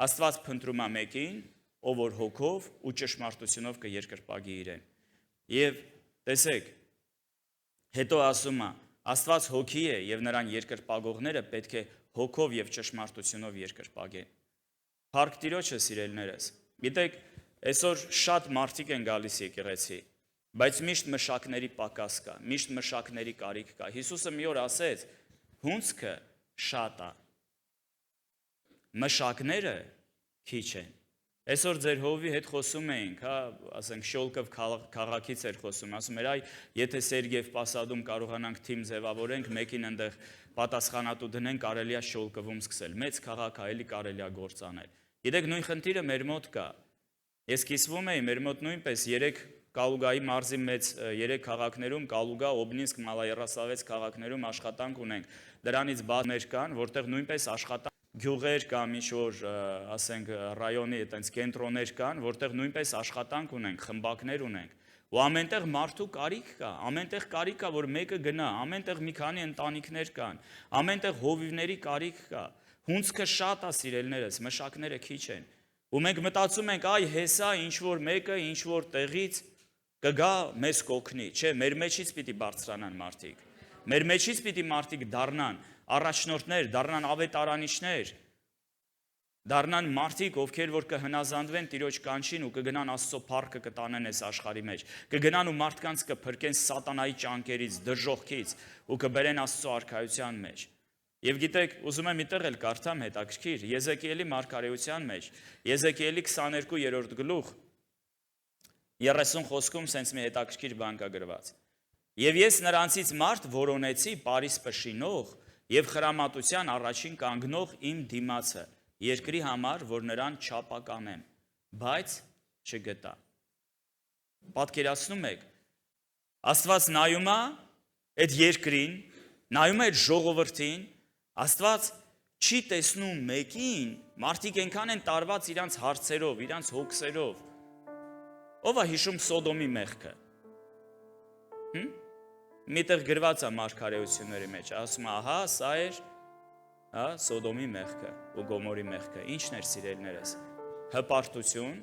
S1: Աստված փնտրում է մեկին, ով որ հոգով ու ճշմարտությունով կերկրպագի իրեն։ Եվ տեսեք, հետո ասում է, Աստված հոգի է եւ նրան երկրպագողները պետք է հոգով եւ ճշմարտությունով երկրպագեն։ Փառք Տիրոջը, սիրելիներս։ Գիտեք, այսօր շատ մարդիկ են գալիս եկեղեցի, բայց միշտ մշակների պակաս կա, միշտ մշակների կարիք կա։ Հիսուսը մի օր ասեց. հունձքը շատ է, մշակները քիչ են։ Այսօր ձեր հովի հետ խոսում էինք, հա, ասենք Շոլկով քաղաքից էր խոսում, ասում էր, այ եթե Սերգեև Պասադում կարողանանք թիմ ձևավորենք, մեկին այնտեղ պատասխանատու դնենք, կարելի է Շոլկովում սկսել։ Մեծ քաղաք է, էլի կարելի է գործ անել։ Գիտեք, նույն խնդիրը մեր մոտ կա։ Ես կիսվում էի, մեր մոտ նույնպես 3 Կալուգայի մարզի մեծ 3 քաղաքներում, Կալուգա, Օբնինսկ, Մալայերասավեց քաղաքներում աշխատանք ունենք։ Դրանից բազներ կան, որտեղ նույնպես աշխատանք գյուղեր կամ ինչ-որ, ասենք, ռայոնի այտենց կենտրոններ կան, որտեղ նույնպես աշխատանք ունենք, խմբակներ ունենք։ Ու ամենտեղ մարդու կարիք կա, ամենտեղ կարիք կա, որ մեկը գնա, ամենտեղ մի քանի ընտանիքներ կան, ամենտեղ հովիվների կարիք կա։ Հունցքը շատ է, սիրելիներս, մշակները քիչ են։ Ու մենք մտածում ենք, այ հեսա ինչ-որ մեկը, ինչ-որ տեղից կգա մեզ կօգնի, չէ, մեր մեջից պիտի բարձրանան մարդիկ։ Մեր մեջից պիտի մարդիկ դառնան առաջնորդներ, դառնան ավետարանիչներ, դառնան մարդիկ, ովքեր որ կհնազանդվեն Տիրոջ կանչին ու կգնան Աստծո փառքը կտանեն այս աշխարհի մեջ, կգնան ու մարդկանց կփրկեն սատանայի ճանկերից, դժոխքից ու կբերեն Աստծո արքայության մեջ։ Եվ գիտեք, ուզում եմ միտեղ էլ կարդամ հետաքրքիր, Եզեկիելի մարգարեության մեջ, Եզեկիելի 22-րդ գլուխ 30 խոսքում սենց մի հետաքրքիր բան կա գրված։ Եվ ես նրանցից մարդ որոնեցի Պարիս պշինող եւ խրամատության առաջին կանգնող իմ դիմացը երկրի համար, որ նրան չապականեմ, բայց չգտա։ Պատկերացնում եք, Աստված նայում է այդ երկրին, նայում է այդ ժողովրդին, Աստված չի տեսնում մեկին, մարդիկ այնքան են տարված իրանց հարցերով, իրանց հոգսերով։ Ով է հիշում Սոդոմի մեղքը։ Միտեղ գրված է մարգարեությունների մեջ, ասում է, ահա, սա էր Սոդոմի մեղքը ու Գոմորի մեղքը։ Ինչն էր, սիրելիներս։ Հպարտություն,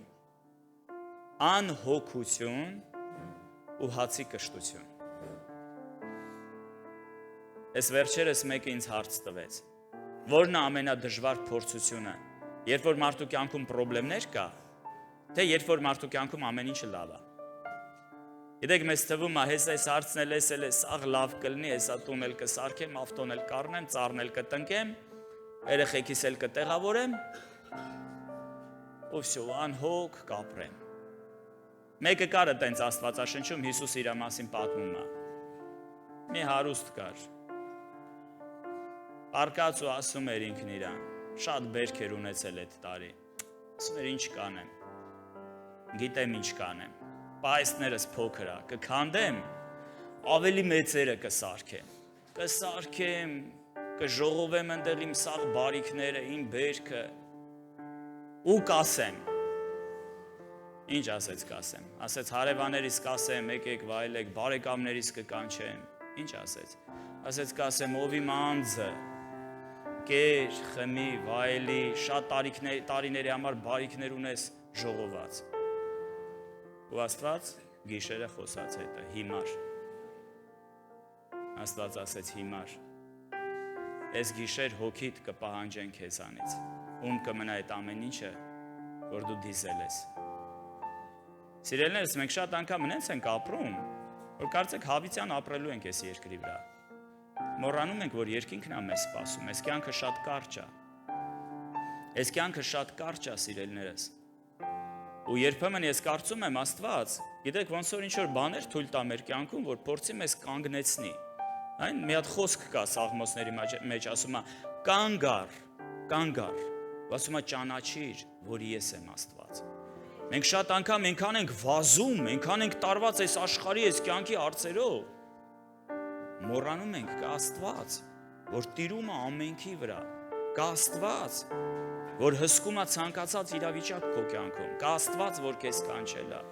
S1: անհոգություն ու հացի կշտություն։ Այս վերջերս մեկը ինձ հարց տվեց. Որն է ամենադժվար փորձությունը, երբ որ մարդու կյանքում խնդիրներ կա, թե երբ որ մարդու կյանքում ամեն ինչը լավ է։ Գիտեք, մեզ թվում է, հեսա այս հարցն էլ էս սաղ լավ կլինի, հեսա տուն էլ կսարքեմ, ավտոն էլ կառնեմ, ծառն էլ կտնկեմ, երեխեքիս էլ կտեղավորեմ, ու վсё, անհոգ կապրեմ։ Մեկը կար այտենց Աստվածաշնչում Հիսուս իր մասին պատմում է։ Մի հարուստ կար։ Արկած ու ասում էր ինքն իրան, շատ բերք էր ունեցել այդ տարի։ Ասում էր, ինչ կանեմ։ Գիտեմ ինչ կանեմ։ Պայսներս փոքր է, կքանդեմ, ավելի մեծերը կսարքեմ, կժողովեմ ընդեղ իմ սաղ բարիքները, իմ բերքը ու կասեմ։ Ինչ ասեց կասեմ։ Ասեց հարևաներիս կասեմ, եկեք վայելեք, բարեկամներիս կկանչեմ։ Ինչ ասեց։ Ասեց կասեմ, ով իմ անձը կեր, խմի, վայելի, շատ տարիների համար բարիքներ ունես ժողոված։ Ու Աստված գիշերը խոսած հետը, հիմար։ Աստված ասեց հիմար։ Այս գիշեր հոգիդ կպահանջեն քեզանից։ Ում կմնա այդ ամեն ինչը, որ դու դիզել ես։ Սիրելիներս, մենք շատ անգամ նենց ենք ապրում, որ կարծեք հավիտյան ապրելու ենք այս երկրի վրա։ Մոռանում ենք, որ երկինքն է մեզ սպասում, այս կյանքը շատ կարճ է։ Այս կյանքը շատ կարճ է, սիրելիներս։ Ու երբեմն ես կարծում եմ Աստված, գիտեք, ոնց որ ինչ-որ բաներ թույլ տա մեր կյանքում, որ փորձի մեզ կանգնեցնի։ Այն մի հատ խոսք կա Սաղմոսների մեջ, ասում է կանգ առ, ասում է ճանաչիր, որ ես եմ Աստված։ Մենք շատ անգամ այնքան ենք վազում, այնքան ենք տարված այս աշխարհի, այս կյանքի հարցերով, մոռանում ենք կա Աստված, որ տիրում է ամենքի վրա, կա Աստված, որ հսկում է ցանկացած իրավիճակ քո կյանքում, կա Աստված, որ քեզ կանչել է,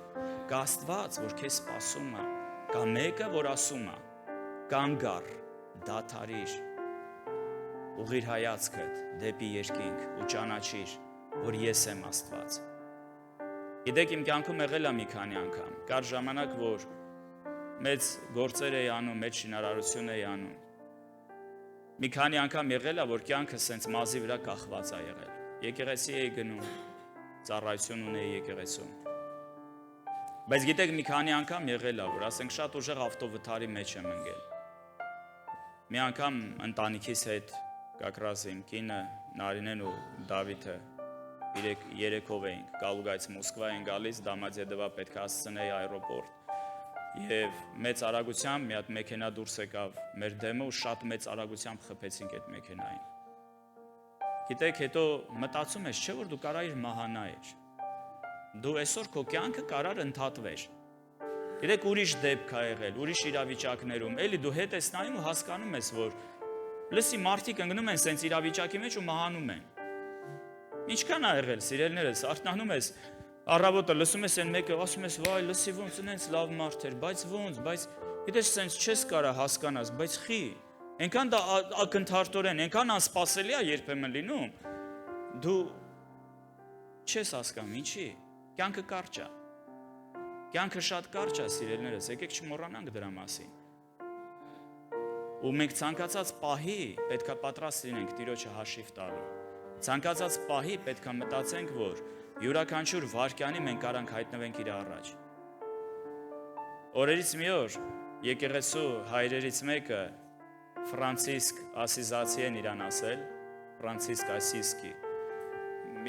S1: կա Աստված, որ քեզ սպասում է, կա մեկը, որ ասում է. կանգ առ, դադարիր, ուղղիր հայացքդ դեպի երկինք ու ճանաչիր, որ ես եմ Աստված։ Գիտեք, իմ կյանքում եղել է մի քանի անգամ, կար ժամանակ, որ մեծ գործեր էի անում, մեծ շինարարություն էի անում։ Մի քանի անգամ եղել է, որ կյանքը սենց մազի վրա կախված է եղել։ Եկեղեցի էի գնում, ծառայություն ունեի եկեղեցում։ Բայց գիտեք, մի քանի անգամ եղել է, որ ասենք շատ ուժեղ ավտովթարի մեջ եմ ընկել։ Մի անգամ ընտանիքիս հետ կակրաս իմ կինը, Նարինեն ու Դավիթը երեքով էինք, Կալուգայից Մոսկվա են գալիս, Դամադեդովա պետք է հասցնեի այռոպորտ։ Եվ մեծ արագությամբ մի հատ մեքենա դուրս եկավ մեր դեմը ու շատ մեծ արագությամբ խփեցինք այդ մեքենային։ Գիտեք, հետո մտածում ես, չէ՞ որ դու կարայիր մահանայիր։ Դու այսօր քո կյանքը կարար ընդհատվեր։ Գիտեք, ուրիշ դեպք ա եղել, ուրիշ իրավիճակներում, էլի դու հետ ես նայում ու հասկանում ես, որ լսի մարդիկ ընկնում են սենց իրավիճակի մեջ ու մահանում են։ Ինչքան ա եղել, սիրելիներս, արթնանում ես, առավոտը լսում ես այն մեկը, ասում ես, վայ, լսի ոնց ինձ լավ մարդ էր, բայց ոնց, բայց գիտես սենց չես կարա հասկանաս, բայց խի, այնքան դա ակնթարթորեն, այնքան անսպասելի ա երբեմն լինում, դու չես հասկանում, ինչի, կյանքը կարճ ա։ Կյանքը շատ կարճ է, սիրելիներս, եկեք չմոռանանք դրա մասին։ Ու մենք ցանկացած պահի պետքա պատրաստ լինենք Տիրոջը հաշիվ տալու։ Ցանկացած պահի պետքա մտածենք, որ յուրաքանչյուր վայրկյանի մենք կարանք հայտնվենք իր առաջ։ Օրերից մի օր եկեղեցու հայրերից մեկը Ֆրանցիսկ Ասիզացի են իրան ասել, Ֆրանցիսկ Ասիսկի։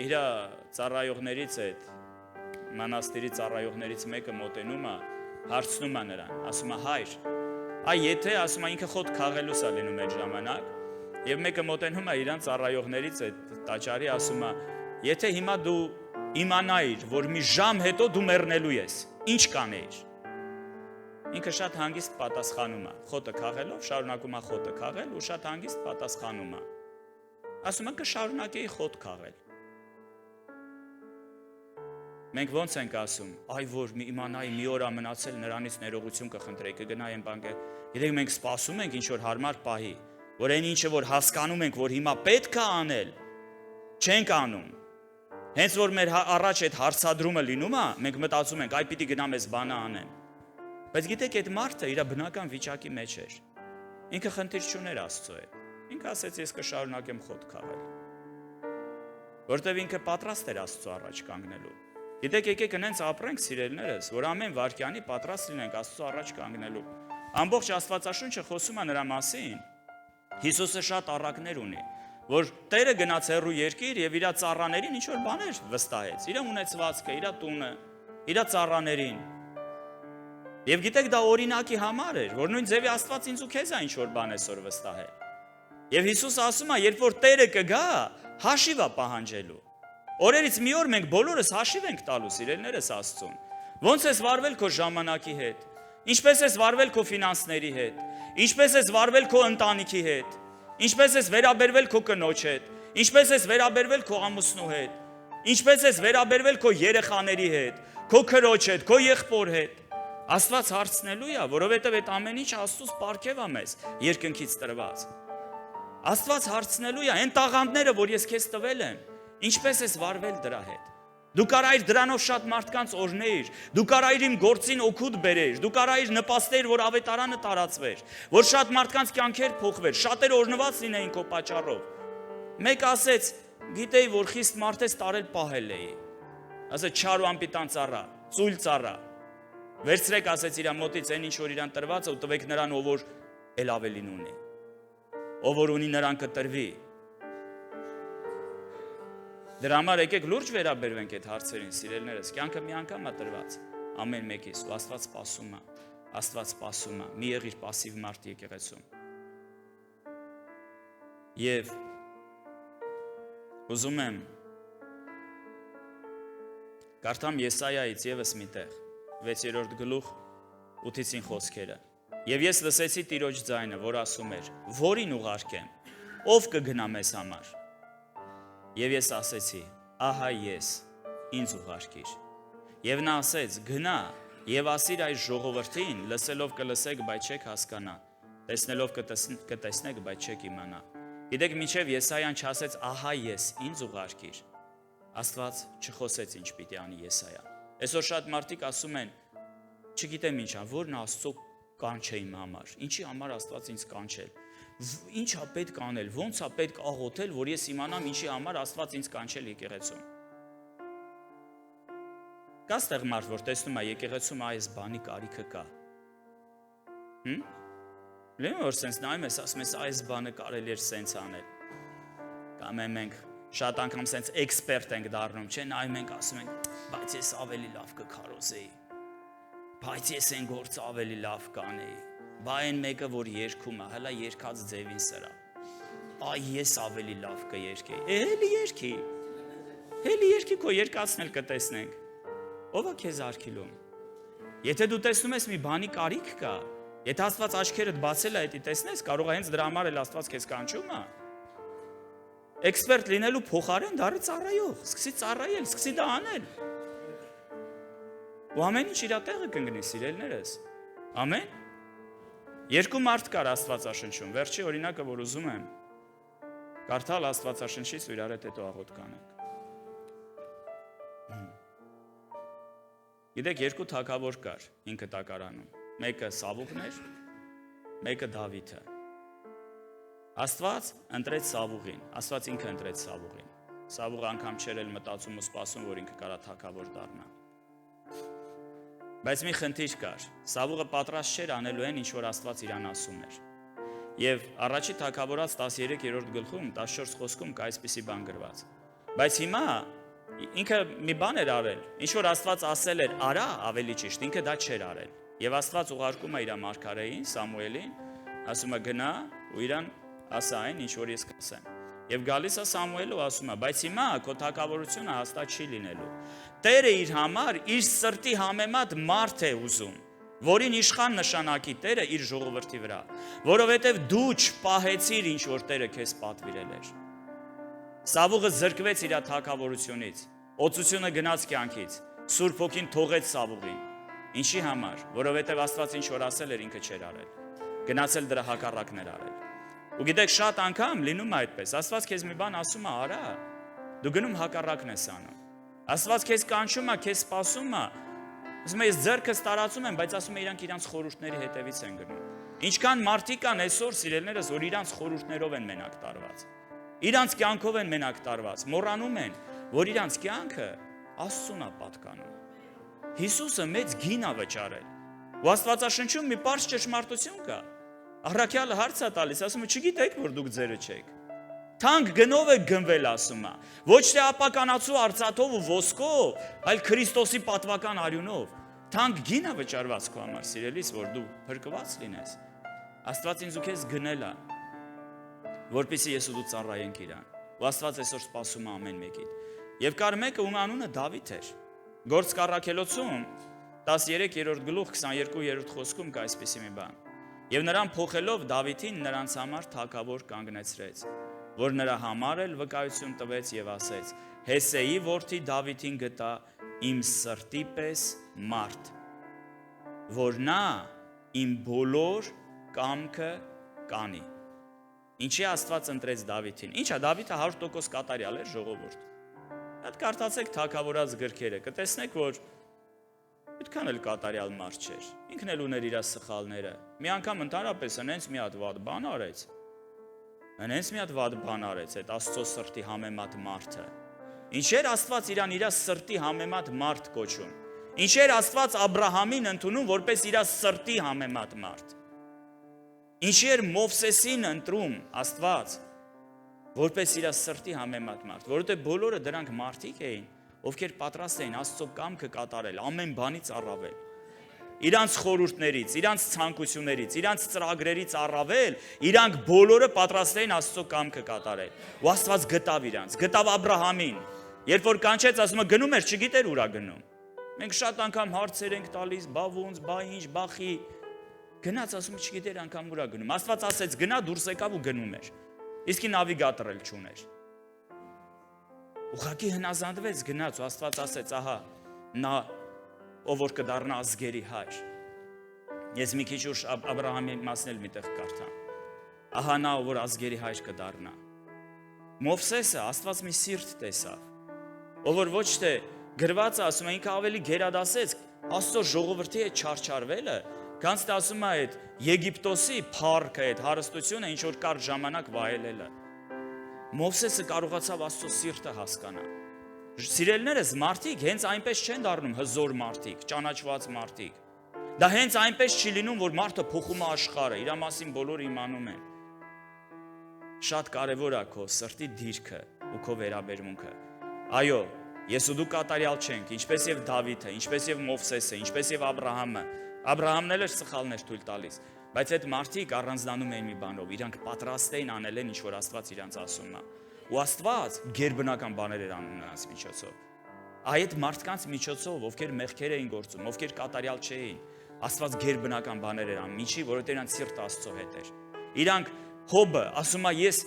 S1: Իր ծառայողներից այդ Մանաստիրի ծառայողներից մեկը մոտենում է, հարցնում է նրան, ասում է հայր, եթե ասում է ինքը խոտ քաղելուս է լինում այդ ժամանակ, եւ մեկը մոտենում է իրան ծառայողներից այդ տաճարի, ասում է, եթե հիմա դու իմանայիր, որ մի ժամ հետո դու մեռնելու ես, ինչ կանեիր։ Ինքը շատ հանգիստ պատասխանում է, խոտը քաղելով, շարունակում է խոտը քաղել ու շատ հանգիստ պատասխանում է։ Ասում է կշարունակեի խոտ քաղել։ Մենք ոնց ենք ասում, այ որ իմանայի մի օր ամնացել նրանից ներողություն կխնդրեի, կգնայ այն բանկը։ Գիտեք, մենք սպասում ենք ինչ որ հարմար պահի, որ այն ինչը որ հասկանում ենք, որ հիմա պետք է անել, չենք անում։ Հենց որ մեր առաջ այդ հարցադրումը լինում է, մենք մտածում ենք, այ պիտի գնամ այս բանը անեմ։ Բայց գիտեք, այդ մարդը իր բնական վիճակի մեջ էր։ Ինքը խնդիր չուներ Աստծո հետ։ Ինքը ասեց, ես կշարունակեմ խոտ քաղել։ Որտեւ ինքը պատրաստ էր Աստծո առաջ կանգնելու։ Գիտեք, եկեք նենց ապրենք, սիրելիներս, որ ամեն վայրկյանի պատրաստ լինենք Աստծո առաջ կանգնելու։ Ամբողջ Աստվածաշունչը խոսում է նրա մասին։ Հիսուսը շատ առակներ ունի, որ Տերը գնաց հեռու երկիր եւ իր ծառաներին ինչ որ բաներ վստահեց։ Իր ունեցվածքը, իր տունը, իր ծառաներին։ Եվ գիտեք, դա օրինակի համար էր, որ նույն ձևի Աստված ինձ ու քեզ է ինչ որ բան այսօր վստահել։ Եվ Հիսուսը ասում է, երբ որ Տերը կգա, հաշիվ է պահանջելու։ Օրերից մի օր մենք բոլորս հաշիվ ենք տալու, սիրելիներս Աստծուն։ Ոնց ես վարվել քո ժամանակի հետ, ինչպես ես վարվել քո ֆինանսների հետ, ինչպես ես վարվել քո ընտանիքի հետ, ինչպես ես վերաբերվել քո կնոջ հետ, ինչպես ես վերաբերվել քո ամուսնու հետ, ինչպես ես վերաբերվել քո երեխաների հետ, քո քրոջ հետ, քո եղբոր հետ։ Աստված հարցնելու է, որովհետև այդ ամեն ինչ Աստծուց պարգև է մեզ երկնքից տրված։ Աստված հարցնելու է, այն տաղանդները, որ ես քեզ տվել եմ, ինչպես ես վարվել դրա հետ։ Դու կարայիր դրանով շատ մարդկանց օրհնեիր, դու կարայիր իմ գործին օգուտ բերեիր, դու կարայիր նպաստեիր, որ ավետարանը տարածվեր, որ շատ մարդկանց կյանքեր փոխվեր, շատեր օրհնված լինեին քո պատճառով։ Մեկ ասեց, գիտեի, որ խիստ մարդ ես տարել պահել էի։ Ասեց չար ու անպիտան ծառա, ծույլ ծառա։ Վերցրեք, ասեց իր մոտից այն ինչ որ իրան տրված է ու տվեք նրան, ով որ էլ ավելին ունի։ Ով որ ունի նրան կտրվի։ Դրա համար եկեք լուրջ վերաբերվենք այդ հարցերին, սիրելիներս, կյանքը մի անգամ է տրված, ամեն մեկից, ու Աստված սպասում է, Աստված սպասում է, մի եղիր պասիվ մարդ եկեղեցում։ Եվ ուզում եմ կարդամ Եսայայից եւս մի տեղ, 6-րդ գլուխ 8-ին խոսքերը։ Եվ ես լսեցի Տիրոջ ձայնը, որ ասում էր. «Որին ուղարկեմ, ով կգնա մեզ համար»։ Եվ ես ասեցի. «Ահա ես, ինձ ուղարկիր»։ Եվ նա ասեց. «Գնա եւ ասիր այս ժողովրդին, լսելով կլսեք, բայց չեք հասկանա, տեսնելով կտեսնեք, բայց չեք իմանա»։ Գիտեք, մինչև Եսայան չասեց «Ահա ես, ինձ ուղարկիր», Աստված չխոսեց ինչ պիտի անի Եսայան։ Այսօր շատ մարդիկ ասում են, չգիտեմ ինչա, որն Աստծո կանչե իմ համար, ինչի համար Աստված ինձ կանչել, ինչա պետք անել, ոնց է պետք աղոթել, որ ես իմանամ ինչի համար Աստված ինձ կանչել եկեղեցում։ Կա ստեղ մարդ, որ տեսնում է եկեղեցում այս բանի կարիքը կա։ Լավ որ սենց նայում ես, ասում ես այս բանը կարելի էր սենց անել։ Կամ մենք շատ անգամ սենց էքսպերտ ենք դառնում, չէ՞, նայում ենք, ասում ենք, բայց ես ավելի լավ կքարոզեի, բայց ես այն գործը ավելի լավ կանեի, բա այն մեկը, որ երգում է, հələ երգած ձևին սրա, այ ես ավելի լավ կերգեի, հելի երգի քո երկացնել կտեսնենք, ով է քեզ արգիլում, Եթե դու տեսնում ես մի բանի կարիք կա, եթե Աստված աչքերդ բացել է, դա տեսնես, կարող է հենց դրա համար էլ Աստված քեզ կանչում է։ Էքսպերտ լինելու փոխարեն դառը ծառայող, սկսի ծառայել, սկսի դա անել։ Ու ամեն ինչ իր տեղը կընկնի, սիրելիներս։ Ամեն։ Երկու մարդ կար Աստվածաշնչում, վերջի օրինակը, որ ուզում եմ կարդալ Աստվածաշնչից ու իրար հետ հետո աղոթ կանենք։ Գիտեք, երկու թագավոր կար ինքը տակարանում։ Մեկը Սավուղն էր, մեկը Դավիթը։ Աստված ընտրեց Սավուղին, Աստված ինքը ընտրեց Սավուղին։ Սավուղը անգամ չէր էլ մտածում ու սպասում, որ ինքը կարա թագավոր դառնա։ Բայց մի խնդիր կար։ Սավուղը պատրաստ չէր անելու այն, ինչ որ Աստված իրան ասում էր։ Եվ առաջի թագավորած 13-րդ գլխում 14 խոսքում կա այսպիսի բան գրված։ Բայց հիմա ինքը մի բան էր արել, ինչ որ Աստված ասել էր, արա, ավելի ճիշտ, ինքը դա չէր արել։ Եվ Աստված ուղարկում է իր մարգարեին Սամուելին, ասում է գնա ու իրան ասա այն, ինչ որ ես կասեմ։ Եվ գալիս է Սամուելը ու ասում է, բայց հիմա քո թագավորությունը հաստատ չի լինելու։ Տերը իր համար իր սրտի համեմատ մարդ է ուզում, որին իշխան նշանակի Տերը իր ժողովրդի վրա, որովհետև դու չպահեցիր ինչ որ Տերը քեզ պատվիրել էր։ Սավուղը զրկվեց իր թագավորությունից, օծությունը գնաց կյանքից, Սուրբ Հոգին թողեց Սավուղին։ Ինչի համար, որովհետև Աստված ինչ որ ասել էր ինքը չէր արել, գնացել դրա հակառակն էր արել։ Ու գիտեք, շատ անգամ լինում է այդպես, Աստված քեզ մի բան ասում է, արա, դու գնում հակառակն ես անում։ Աստված քեզ կանչում է, քեզ սպասում է, ասում է ես ձեռքս տարածում եմ, բայց ասում է իրանք իրանց խորհուրդների հետևից են գնում։ Ինչքան մարդիկ կան այսօր, սիրելիներս, որ իրանց խորհուրդներով են մենակ տարված։ Իրանց կյանքով են մենակ տարված, մոռանում են, որ իրանց կյանքը Աստծուն է պատկանում։ Հիսուսը մեծ գին է վճարել։ Ու Աստվածաշնչում մի պարզ ճշմարտություն կա։ Առաքյալը հարց է տալիս, ասում է, չգիտեք, որ դուք ձերը չեք։ Թանկ գնով եք գնվել, ասում է, ոչ թե ապականացու արծաթով ու ոսկով, այլ Քրիստոսի պատվական արյունով։ Թանկ գին է վճարված քո համար, սիրելիս, որ դու փրկված լինես։ Աստված ինձ ու քեզ գնել է, որպեսզի ես ու դու ծառայենք իրան։ Ու Աստված այսօր սպասում է ամեն մեկից։ Եվ կար մեկը, ում անունը Դավիթ էր։ Գործք առաքելոցում 13-րդ գլուխ 22-րդ խոսքում կա այսպիսի մի բան։ Եվ նրան փոխելով Դավիթին նրանց համար թագավոր կանգնեցրեց, որ նրա համար էլ վկայություն տվեց եւ ասեց. Հեսեի որդի Դավիթին գտա իմ սրտի պես մարդ, որ նա իմ բոլոր կամքը կանի։ Ինչի Աստված ընտրեց Դավիթին։ Ինչա Դավիթը 100% կատարյալ էր, ժողովուրդ։ Այդ կարդացեք թագավորած գրքերը, կտեսնեք, որ այդքան էլ կատարյալ մարդ չէր։ Ինքն էլ ուներ իր սխալները։ Մի անգամ ընդհանրապես հենց մի հատ վատ բան արեց։ Հենց մի հատ վատ բան արեց այդ Աստծո սրտի համեմատ մարդը։ Ինչեր Աստված իրան իր սրտի համեմատ մարդ կոչում։ Ինչեր Աստված Աբրահամին ընդունում որպես իր սրտի համեմատ մարդ։ Ինչեր Մովսեսին ընտրում Աստված որպես իր սրտի համեմատ մարդ, որովհետև բոլորը դրանք մարդիկ էին, ովքեր պատրաստ էին Աստծո կամքը կատարել, ամեն բանից առավել։ Իրանց խորհուրդներից, իրանց ցանկություններից, իրանց ծրագրերից առավել, իրանք բոլորը պատրաստ էին Աստծո կամքը կատարել։ Ու Աստված գտավ իրանց, գտավ Աբրահամին։ Երբ որ կանչեց, ասում է գնում էր, չգիտեր ուր է գնում։ Մենք շատ անգամ հարցեր ենք տալիս, բա ոնց, բա ինչ, բա խի։ Գնաց, ասում է չգիտեր անգամ ուր է գնում։ Աստված ասեց գնա, դուրս եկավ ու գնում էր։ Իսկի նավիգատոր էլ չուներ։ Ուղղակի հնազանդվեց, գնաց ու Աստված ասեց, ահա, նա ով որ կդառնա ազգերի հայր։ Ես մի քիչ ուշ Աբրահամի մասն էլ միտեղ կարդամ։ Ահա նա ով որ ազգերի հայր կդառնա։ Մովսեսը Աստված մի սիրտ տեսավ, ով որ ոչ թե գրված է, ասում է ինքը ավելի գերադասեց Աստծո ժողովրդի հետ չարչարվելը, քան թե ասում է այդ Եգիպտոսի փառքը, այդ հարստությունը, ինչ որ կար ժամանակ վայելելը։ Մովսեսը կարողացավ Աստծո սիրտը հասկանալ։ Սիրելիներս, մարդիկ հենց այնպես չեն դառնում հզոր մարդիկ, ճանաչված մարդիկ։ Դա հենց այնպես չի լինում, որ մարդը փոխում է աշխարհը, իր մասին բոլորը իմանում են։ Շատ կարևոր է քո սրտի դիրքը ու քո վերաբերմունքը։ Այո, ես ու դու կատարյալ չենք, ինչպես եւ Դավիթը, ինչպես եւ Մովսեսը, ինչպես եւ Աբրահամը։ Աբրահամն էլ էր սխալներ թույլ տալիս, բայց այդ մարդիկ առանձնանում էին մի բանով, իրանք պատրաստ էին անել ինչ որ Աստված իրանց ասում է։ Ու Աստված գերբնական բաներ էր անում նրանց միջոցով։ Այդ մարդկանց միջոցով, ովքեր մեղքեր էին գործում, ովքեր կատարյալ չէին, Աստված գերբնական բաներ էր անում, ինչի, որովհետև իրանց սիրտը Աստծո հետ էր։ Իրանք Հոբը ասում է, ես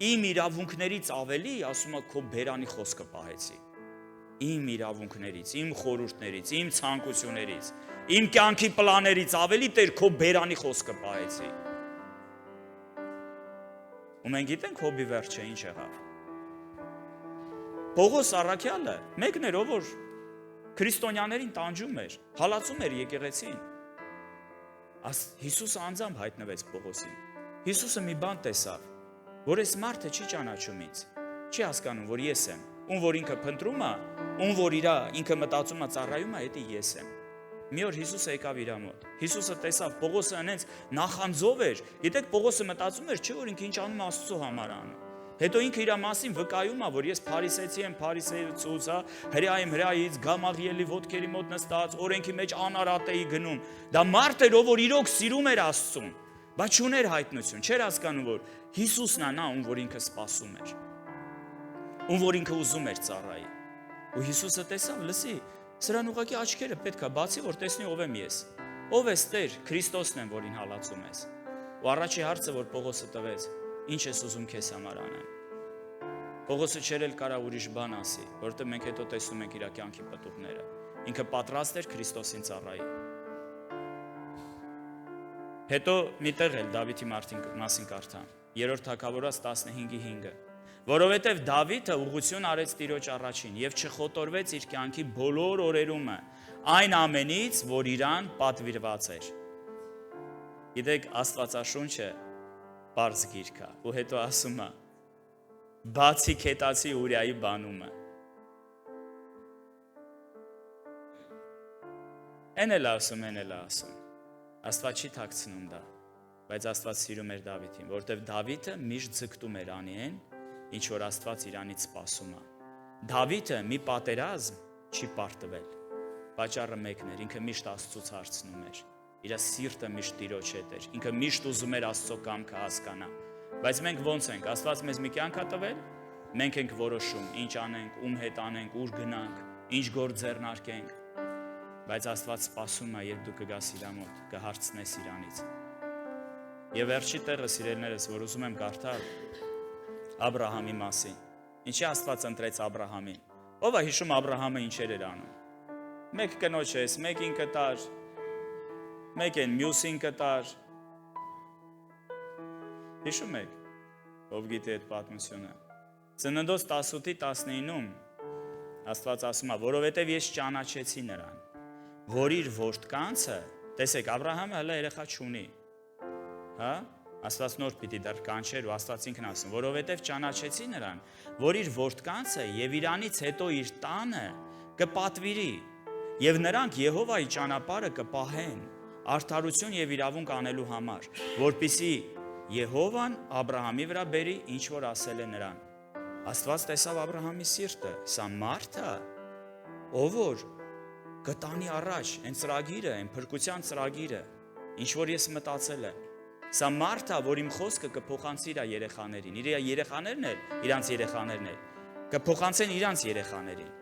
S1: իմ իրավունքներից ավելի, ասում է, քո բերանի խոսքը պահեցի։ Իմ իրավունքներից, իմ խորհուրդներից, իմ ցանկություններից, իմ կյանքի պլաներից ավելի Տեր քո բերանի խոսքը պահեցի։ Ու մենք գիտենք Հոբի վերջը ինչ եղավ։ Պողոս առաքյալը մեկն էր, ով որ քրիստոնյաներին տանջում էր, հալածում էր եկեղեցին։ Հիսուսը անձամբ հայտնվեց Պողոսին։ Հիսուսը մի բան տեսավ, որ այս մարդը չի ճանաչում ինձ, չի հասկանում, որ ես եմ, ում որ ինքը փնտրում է, ում որ ինքը մտածում է ծառայում է, դա ես եմ։ Մի օր Հիսուսը եկավ իր մոտ։ Հիսուսը տեսավ Պողոսը այնց նախանձով էր։ Գիտեք, Պողոսը մտածում էր, չէ՞ որ ինքը ինչ անում է Աստծո համար անում։ Հետո ինքը իր մասին վկայում է, որ ես փարիսեցի եմ, փարիսեցուց, հրեա եմ, հրեայից, Գամաղիելի ոտքերի մոտ նստած, օրենքի մեջ անարատ էի գնում։ Դա մարդ էր, ով որ իրոք սիրում էր Աստծուն, բայց չուներ հայտնություն, չէր հասկանում, որ Հիսուսն է նա, ում որ ինքը սպասում էր, ում որ ինքը ուզում էր ծառայի։ Ու Հիսուսը տեսավ, լսի, սրան ուղղակի աչքերը պետք է բացի, որ տեսնի ով եմ ես։ Ով ես Տեր, Քրիստոսն եմ, որին հալածում ես։ Ու առաջի հարցը, որ Պողոսը տվեց, ինչ ես ուզում քեզ համար անեմ։ Պողոսը չէր էլ կարա ուրիշ բան ասի, որովհետև մենք հետո տեսնում ենք իր կյանքի պատուղները։ Ինքը պատրաստ էր Քրիստոսին ծառայի։ Հետո միտեղ էլ Դավիթի մասին կարդամ, 3 Թագավորաց 15:5, որովհետև Դավիթը ուղղություն արեց Տիրոջ առաջին եւ չխոտորվեց իր կյանքի բոլոր օրերումը, այն ամենից, որ իրան պատվիրված էր։ Գիտեք, Աստվածաշունչը պարզ գիրք է, ու հետո ասում է, բացի քետացի Ուրիայի բանումը։ Էն էլ ասում։ Աստված չի թաքցնում դա, բայց Աստված սիրում էր Դավիթին, որովհետև Դավիթը միշտ ձգտում էր անին, ինչ որ Աստված իրանից սպասում է։ Դավիթը մի պատերազմ չի պարտվել։ Պատճառը մեկն էր, ինքը միշտ Աստծուց հարցնում էր։ Իր սիրտը միշտ Տիրոջ հետ էր։ Ինքը միշտ ուզում էր Աստծո կամքը հասկանա։ Բայց մենք ո՞նց ենք։ Աստված մեզ մի կյանք է տվել, մենք ենք որոշում, ինչ անենք, ում հետ անենք, ուր գնանք, ինչ գործ ձեռնարկենք։ Բայց Աստված սպասում է, երբ դու կգաս իր մոտ, կհարցնես իրանից։ Եվ վերջի տեղը, սիրելիներս, որ ուզում եմ կարդալ Աբրահամի մասին։ Ինչի Աստված ընտրեց Աբրահամին։ Ով է հիշում Աբրահամը ինչեր էր անում։ Մեկ կնոջ ես, մեկին կտար, մեկ են մյուսին կտար։ Հիշում եք, ով գիտի այդ պատմությունը։ Ծննդոց 18:19-ում Աստված ասում է, որովհետև ես ճանաչեցի նրան, որ իր որդկանցը, տեսեք, Աբրահամը հələ երեխա չունի, հա? Աստված նոր պիտի դեռ կանչեր ու Աստված ինքն ասում, որովհետև ճանաչեցի նրան, որ իր որդկանցը եւ իրանից հետո իր տանը կպատվիրի եւ նրանք Եհովայի ճանապարհը կպահեն արդարություն եւ իրավունք անելու համար, որպիսի Եհովան Աբրահամի վրա բերի ինչ որ ասել է նրան։ Աստված տեսավ Աբրահամի սիրտը, սա մարդը, ով որ կտանի առաջ այն ծրագիրը, այն փրկության ծրագիրը, ինչ որ ես մտածել եմ։ Սա մարդը, որ իմ խոսքը կփոխանցի իր երեխաներին, իր երեխաներն էլ, իրանց երեխաներն էլ, կփոխանցեն իրանց երեխաներին։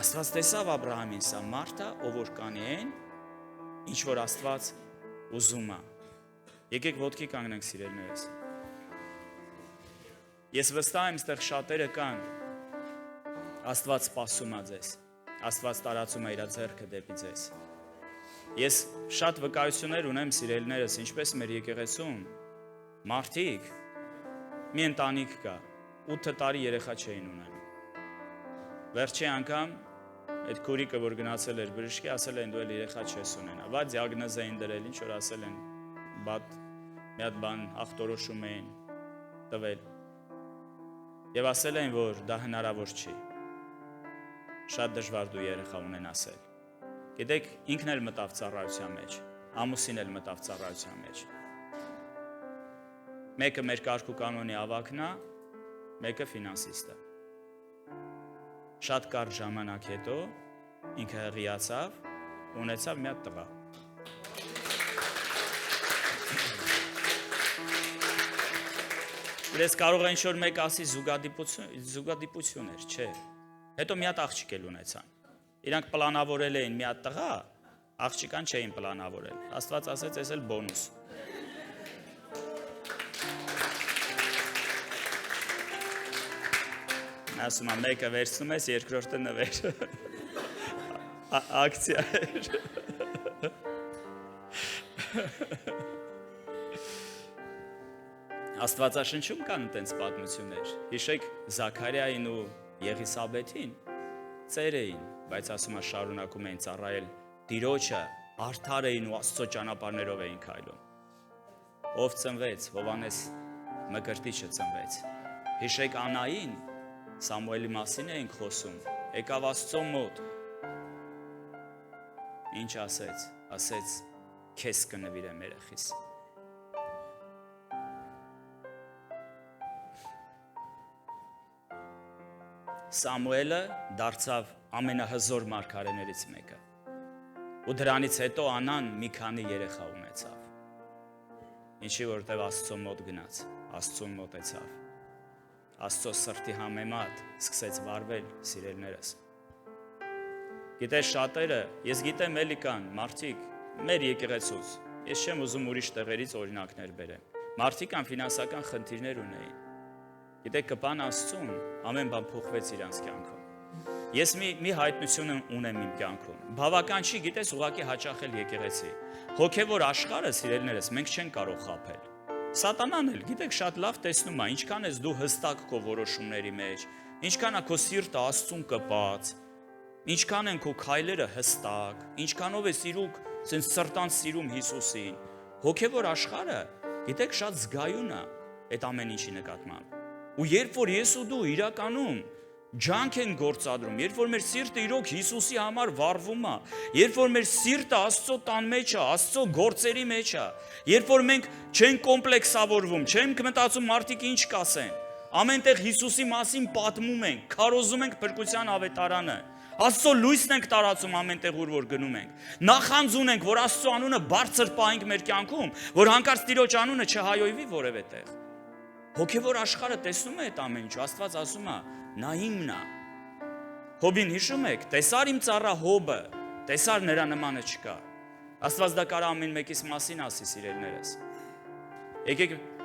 S1: Աստված տեսավ Աբրահամին, սա մարդը, ով որ կանի այն, ինչ որ Աստված ուզում է։ Եկեք ոտքի կանգնենք, սիրելիներս։ Ես վստահ եմ, այստեղ շատերը կան, Աստված սպասում է ձեզ, Աստված տարածում է իր ձեռքը դեպի ձեզ։ Ես շատ վկայություններ ունեմ, սիրելիներս, ինչպես մեր եկեղեցում, մարդիկ, մի ընտանիք կա, 8 տարի երեխա չէին ունենում։ Վերջի անգամ այդ քուրիկը, որ գնացել էր բժշկի, ասել են դու էլ երեխա չես ունենա, բայց դիագնոզ էին դրել, ինչ որ ասել են, մի հատ բան ախտորոշում էին տվել։ Եվ ասել են, որ դա հնարավոր չի։ Շատ դժվար դու երեխա ունենաս էլ։ Գիտեք, ինքն էլ մտավ ծառայության մեջ, ամուսին էլ մտավ ծառայության մեջ։ Մեկը մեր կարգ ու կանոնի ավագն է, մեկը ֆինանսիստը։ Շատ կարճ ժամանակ հետո ինքը հղիացավ, ունեցավ մի հատ տղա։ Ես կարող է ինչ-որ մեկ ասի զուգադիպություն էր, չէ։ Հետո մի հատ աղջիկ էլ ունեցան։ Իրանք պլանավորել էին մի հատ տղա, աղջիկան չէին պլանավորել։ Աստված ասեց, ես էլ բոնուս։ Ասում եմ, մեկը վերցնում ես, երկրորդը նվեր։ Ակցիա էր։ Աստվածաշնչում կան այդպես պատմություններ։ Հիշեք Զաքարիային ու Եղիսաբեթին, ծեր էին, բայց ասում է շարունակում էին ծառայել Տիրոջը, արդար էին ու Աստծո ճանապարհներով էին քայլում։ Ով ծնվեց, Հովհաննես Մկրտիչը ծնվեց։ Հիշեք Անային, Սամուելի մասին էինք խոսում, եկավ Աստծո մոտ։ Ինչ ասեց, ասեց, քեզ կնվիրեմ երեխիս։ Սամուելը դարձավ ամենահզոր մարգարեներից մեկը։ Ու դրանից հետո Անան մի քանի երեխա ունեցավ։ Ինչի որտև Աստծո մոտ գնաց, Աստծուն մոտեցավ։ Աստծո սրտի համեմատ սկսեց վարվել, սիրելիներս։ Գիտես շատերը, ես գիտեմ էլի կան մարդիկ մեր եկեղեցուց, ես չեմ ուզում ուրիշ տեղերից օրինակներ բերեմ։ Մարդիկ կան ֆինանսական խնդիրներ ունեին։ Գիտեք կպան Աստծուն, ամեն բան փոխվեց իրանց կյանքում։ Ես մի հայտնություն ունեմ իմ կյանքում։ Բավական չի, գիտես, ուղղակի հաճախել եկեղեցի։ Հոգևոր աշխարհը, սիրելիներս, մենք չենք կարող խաբել։ Սատանան էլ, գիտեք, շատ լավ տեսնում է, ինչքան ես դու հստակ քո որոշումների մեջ, ինչքան է քո սիրտը Աստծուն կպած, ինչքան են քո քայլերը հստակ, ինչքանով ես իրոք սենց սրտանց սիրում Հիսուսին։ Հոգևոր աշխարհը, գիտեք, շատ զգայուն է այդ ամեն ինչի նկատմամբ։ Ու երբ որ ես ու դու իրականում ջանք են գործադրում, երբ որ մեր սիրտը իրոք Հիսուսի համար վառվում է, երբ որ մեր սիրտը Աստծո տան մեջ է, Աստծո գործերի մեջ է, երբ որ մենք չենք կոմպլեքսավորվում, չենք մտածում մարդիկ ինչ կասեն, ամենտեղ Հիսուսի մասին պատմում ենք, քարոզում ենք փրկության ավետարանը, Աստծո լույսն ենք տարածում ամենտեղ որ գնում ենք, նախանձում ենք, որ Աստծո անունը բարձր պահենք մեր կյանքում, որ հանկարծ Տիրոջ անունը չհայոյվի որևէ տեղ։ Հոգևոր աշխարհը տեսնում է այդ ամեն ինչ, Աստված ասում է, նա իմն է։ Հոբին հիշում եք, տեսար իմ ծառա Հոբը, տեսար նրա նմանը չկա։ Աստված դա կարա ամեն մեկիս մասին ասի, սիրելիներս։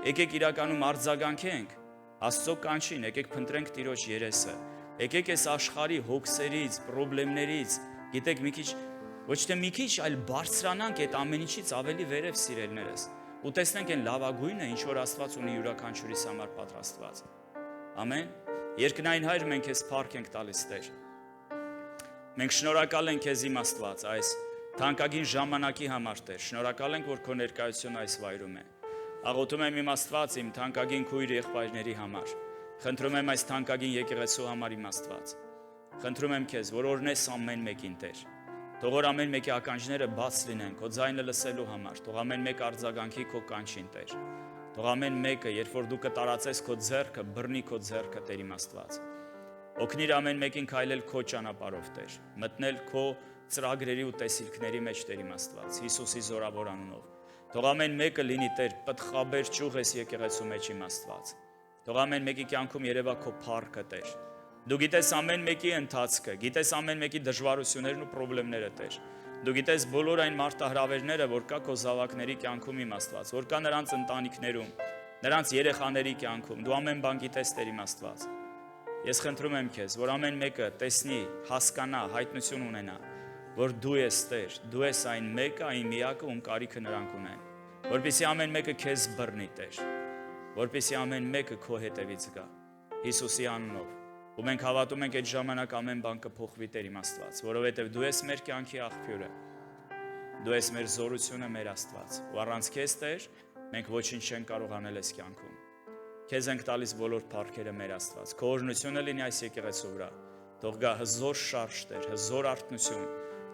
S1: Եկեք իրականում արձագանքենք Աստծո կանչին, եկեք փնտրենք Տիրոջ երեսը։ Եկեք այս աշխարհի հոգսերից, խնդիրներից, գիտեք, մի քիչ, ոչ թե մի քիչ, այլ բարձրանանք այդ ամեն ինչից ավելի վերև, սիրելիներս։ Ու տեսնենք այն լավագույնը, ինչ որ Աստված ունի յուրաքանչյուրիս համար պատրաստված։ Ամեն։ Երկնային Հայր, մենք քեզ փառք ենք տալիս, Տեր։ Մենք շնորհակալ ենք քեզ իմ Աստված, այս թանկագին ժամանակի համար, Տեր։ Շնորհակալ ենք, որ քո ներկայությունը այս վայրում է։ Աղոթում եմ իմ Աստված, իմ թանկագին քույր եղբայրների համար։ Խնդրում եմ այս թանկագին եկեղեցու համար իմ Աստված։ Խնդրում եմ քեզ, որ օրհնես ամեն մեկին, Տեր։ Թող որ ամեն մեկի ականջները բաց լինեն քո ձայնը լսելու համար, թող ամեն մեկ արձագանքի քո կանչին, Տեր։ Թող ամեն մեկը, երբ որ դու կտարածես քո ձեռքը, բռնի քո ձեռքը, Տեր իմ Աստված։ Օգնիր ամեն մեկին քայլել քո ճանապարհով, Տեր, մտնել քո ծրագրերի ու տեսիլքների մեջ, Տեր իմ Աստված, Հիսուսի զորավոր անունով։ Թող ամեն մեկը լինի, Տեր, պտղաբեր ճյուղ ես եկեղեցու մեջ իմ Աստված։ Թող ամեն մեկի կյանքում երևա քո փառքը, Տեր։ Դու գիտես ամեն մեկի ընթացքը, գիտես ամեն մեկի դժվարություններն ու խնդիրները, Տեր։ Դու գիտես բոլոր այն մարտահրավերները, որ կա քո զավակների կյանքում իմ Աստված, որ կա նրանց ընտանիքներում, նրանց երեխաների կյանքում։ Դու ամեն բան գիտես, Տեր իմ Աստված։ Ես խնդրում եմ քեզ, որ ամեն մեկը տեսնի, հասկանա, հայտնություն ունենա, որ դու ես, Տեր, դու ես այն մեկը, այն միակը, ում կարիքը նրանք ունեն, որպեսզի ամեն մեկը քեզ բռնի, Տեր, որպեսզի ամեն մեկը քո հետևից գա, Հիսուսի անունով։ Ու մենք հավատում ենք այդ ժամանակ ամեն բան կփոխվի, Տեր իմ Աստված, որովհետև դու ես մեր կյանքի աղբյուրը, դու ես մեր զորությունը, մեր Աստված, ու առանց քեզ, Տեր, մենք ոչինչ չենք կարող անել այս կյանքում։ Քեզ ենք տալիս բոլոր փառքերը, մեր Աստված, քո օրհնությունը լինի այս եկեղեցու վրա, թող գա հզոր շարժ, Տեր, հզոր արթնություն,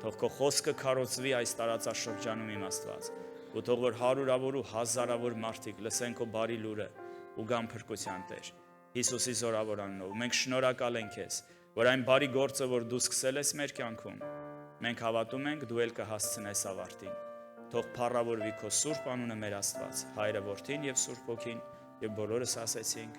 S1: թող քո խոսքը քարոզվի այս տարածաշրջանում, իմ Աստված, ու թող որ հարյուրավոր ու հազարավոր մարդիկ լսեն քո բարի լուրը ու գան փրկության, Տեր, Հիսուսի զորավոր անունով։ Մենք շնորհակալ ենք քեզ, որ այն բարի գործը, որ դու սկսել ես մեր կյանքում, մենք հավատում ենք դու ել կհասցնես ավարտին։ Թող փառավորվի քո սուրբ անունը, մեր Աստված, Հայրը, Որդին եւ Սուրբ Հոգին, եւ բոլորս ասեցինք